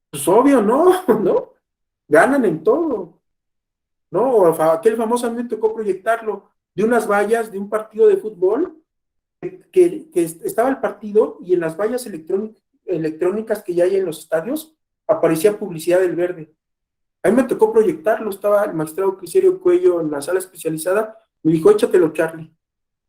Pues obvio, ¿no? Ganan en todo, ¿no? O aquel famoso, a mí me tocó proyectarlo, de unas vallas de un partido de fútbol, que estaba el partido y en las vallas electrónicas que ya hay en los estadios aparecía publicidad del Verde. A mí me tocó proyectarlo, estaba el magistrado Criserio Cuello en la sala especializada, me dijo, échatelo, Charlie,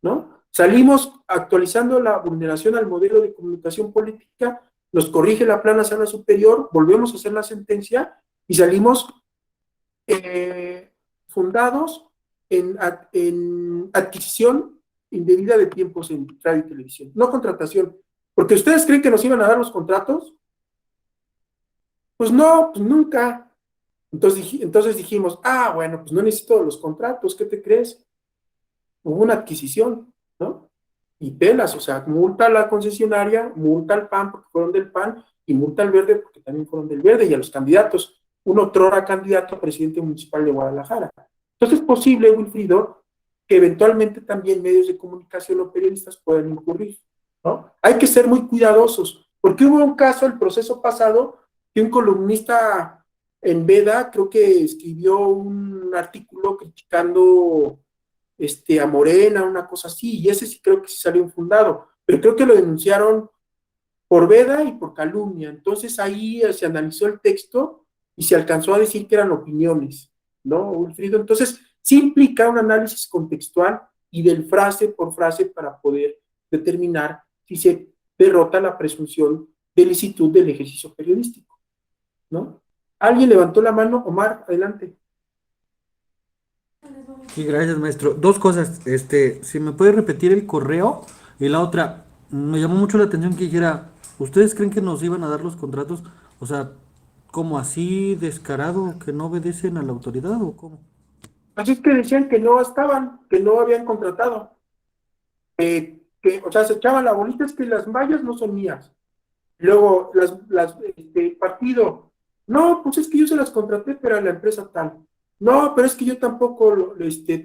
¿no? Salimos actualizando la vulneración al modelo de comunicación política, nos corrige la plana Sala Superior, volvemos a hacer la sentencia y salimos fundados en adquisición indebida de tiempos en radio y televisión, no contratación. Porque ustedes creen que nos iban a dar los contratos, pues no, pues nunca. Entonces dijimos, bueno, pues no necesito los contratos, ¿qué te crees? Hubo una adquisición, ¿no? Y pelas, o sea, multa a la concesionaria, multa al PAN porque fueron del PAN, y multa al Verde porque también fueron del Verde, y a los candidatos, un otrora candidato a presidente municipal de Guadalajara. Entonces es posible, Wilfrido, que eventualmente también medios de comunicación o periodistas puedan incurrir, ¿no? Hay que ser muy cuidadosos, porque hubo un caso el proceso pasado que un columnista en Veda creo que escribió un artículo criticando a Morena, una cosa así, y ese sí creo que sí salió infundado, pero creo que lo denunciaron por veda y por calumnia. Entonces ahí se analizó el texto y se alcanzó a decir que eran opiniones, ¿no, Wilfrido? Entonces sí implica un análisis contextual y del frase por frase para poder determinar si se derrota la presunción de licitud del ejercicio periodístico, ¿no? ¿Alguien levantó la mano? Omar, adelante. Sí, gracias, maestro. Dos cosas, si me puede repetir el correo y la otra, me llamó mucho la atención que dijera, ¿ustedes creen que nos iban a dar los contratos? O sea, ¿como así descarado que no obedecen a la autoridad o cómo? Así es que decían que no estaban, que no habían contratado, o sea, se echaban la bolita, es que las vallas no son mías. Luego, partido, no, pues es que yo se las contraté, pero a la empresa tal. No, pero es que yo tampoco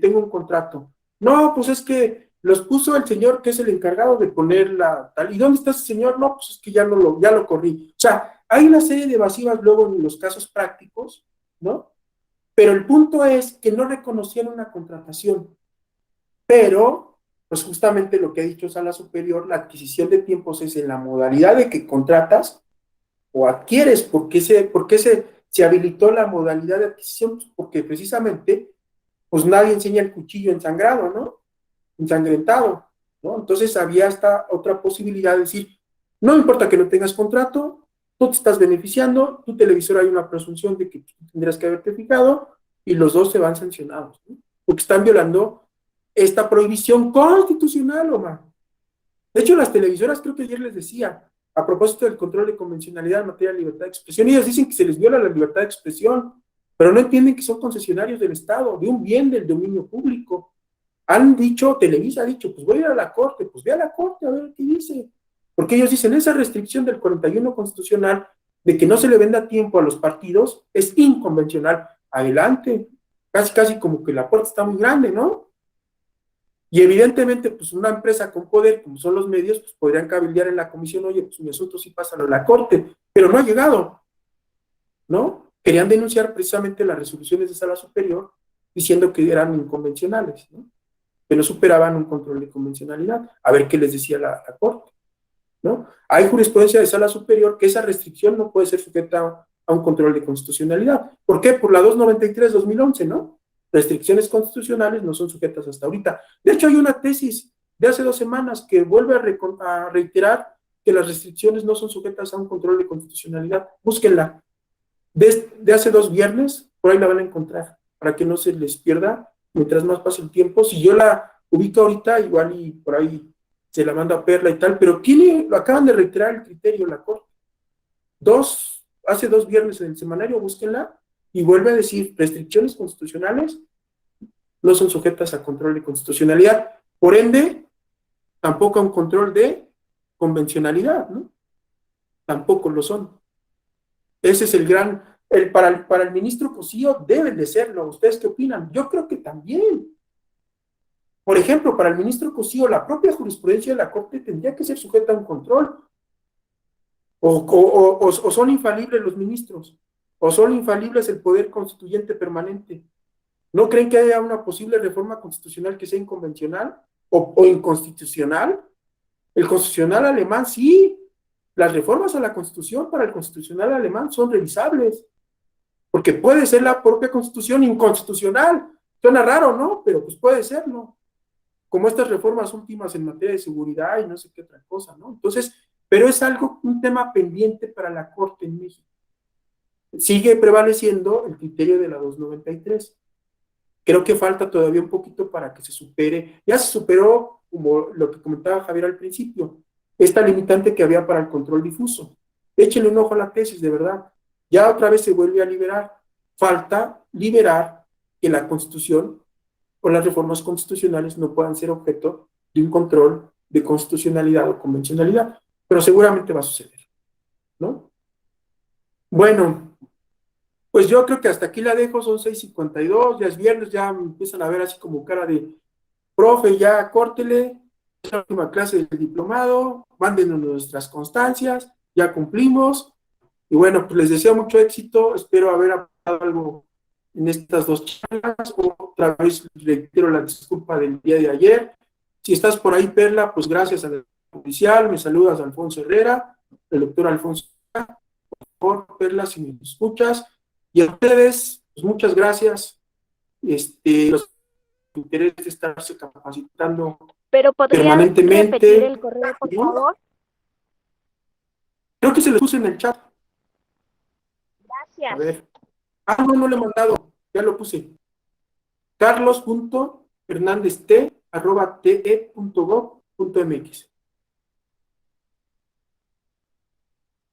tengo un contrato. No, pues es que los puso el señor que es el encargado de poner la tal. ¿Y dónde está ese señor? No, pues es que ya lo corrí. O sea, hay una serie de evasivas luego en los casos prácticos, ¿no? Pero el punto es que no reconocían una contratación. Pero, pues justamente lo que ha dicho Sala Superior, la adquisición de tiempos es en la modalidad de que contratas o adquieres. ¿Por qué se habilitó la modalidad de adquisición? Pues porque precisamente, pues nadie enseña el cuchillo ensangrado, ¿no? Ensangrentado, ¿no? Entonces había esta otra posibilidad de decir, no importa que no tengas contrato, tú te estás beneficiando, tu televisor hay una presunción de que tendrías que haberte fijado y los dos se van sancionados, ¿no? Porque están violando esta prohibición constitucional, Omar. De hecho, las televisoras, creo que ayer les decía, a propósito del control de convencionalidad en materia de libertad de expresión, ellas dicen que se les viola la libertad de expresión, pero no entienden que son concesionarios del Estado, de un bien del dominio público. Han dicho, Televisa ha dicho, pues voy a ir a la Corte, pues ve a la Corte a ver qué dice. Porque ellos dicen, esa restricción del 41 constitucional de que no se le venda tiempo a los partidos es inconvencional. Adelante. Casi, casi como que la puerta está muy grande, ¿no? Y evidentemente, pues una empresa con poder, como son los medios, pues podrían cabildear en la comisión, oye, pues mi asunto sí pasa a la Corte, pero no ha llegado, ¿no? Querían denunciar precisamente las resoluciones de Sala Superior diciendo que eran inconvencionales, ¿no? Que no superaban un control de convencionalidad. A ver qué les decía la Corte, ¿no? Hay jurisprudencia de Sala Superior que esa restricción no puede ser sujeta a un control de constitucionalidad. ¿Por qué? Por la 293-2011, ¿no? Restricciones constitucionales no son sujetas hasta ahorita. De hecho, hay una tesis de hace 2 semanas que vuelve a reiterar que las restricciones no son sujetas a un control de constitucionalidad. Búsquenla. De hace 2 viernes, por ahí la van a encontrar, para que no se les pierda mientras más pase el tiempo. Si yo la ubico ahorita, igual y por ahí se la manda a Perla y tal, pero lo acaban de reiterar el criterio la Corte. Hace 2 viernes en el semanario, búsquenla, y vuelve a decir, restricciones constitucionales no son sujetas a control de constitucionalidad, por ende, tampoco a un control de convencionalidad, ¿no? Tampoco lo son. Ese es el gran, para el ministro Cosío deben de serlo. ¿Ustedes qué opinan? Yo creo que también. Por ejemplo, para el ministro Cosío, la propia jurisprudencia de la Corte tendría que ser sujeta a un control. O son infalibles los ministros, o son infalibles el poder constituyente permanente. ¿No creen que haya una posible reforma constitucional que sea inconvencional o inconstitucional? El constitucional alemán, sí. Las reformas a la Constitución para el constitucional alemán son revisables, porque puede ser la propia Constitución inconstitucional. Suena raro, ¿no? Pero pues puede serlo. Como estas reformas últimas en materia de seguridad y no sé qué otra cosa, ¿no? Entonces, pero es un tema pendiente para la Corte en México. sigue prevaleciendo el criterio de la 293. Creo que falta todavía un poquito para que se supere. Ya se superó, como lo que comentaba Javier al principio, esta limitante que había para el control difuso. Échenle un ojo a la tesis, de verdad. Ya otra vez se vuelve a liberar. Falta liberar que la Constitución o las reformas constitucionales no puedan ser objeto de un control de constitucionalidad o convencionalidad. Pero seguramente va a suceder, ¿no? Bueno, pues yo creo que hasta aquí la dejo, son 6:52, ya es viernes, ya me empiezan a ver así como cara de, profe, ya córtele, es la última clase del diplomado, mándenos nuestras constancias, ya cumplimos, y bueno, pues les deseo mucho éxito, espero haber aportado algo en estas dos charlas, otra vez reitero la disculpa del día de ayer. Si estás por ahí, Perla, pues gracias al oficial, me saludas Alfonso Herrera, el doctor Alfonso Herrera, por favor, Perla, si me escuchas, y a ustedes, pues muchas gracias, los interés de estarse capacitando Pero ¿podría permanentemente. repetir el correo, por favor? Creo que se los puse en el chat. Gracias. A ver. No lo he mandado, ya lo puse. carlos.hernandezt@te.gov.mx.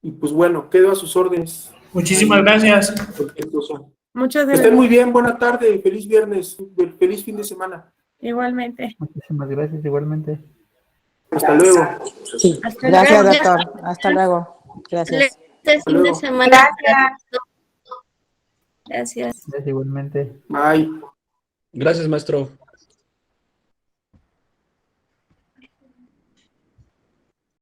Y pues bueno, quedo a sus órdenes. Muchísimas gracias. Cualquier cosa. Muchas Estén gracias. muy bien, buena tarde, feliz viernes, feliz fin de semana. Igualmente. Muchísimas gracias, igualmente. Hasta luego. Sí. Hasta Gracias, luego. doctor. Hasta luego. Gracias. Este fin de luego. semana. Gracias. Gracias. Gracias, igualmente. Bye. Gracias, maestro.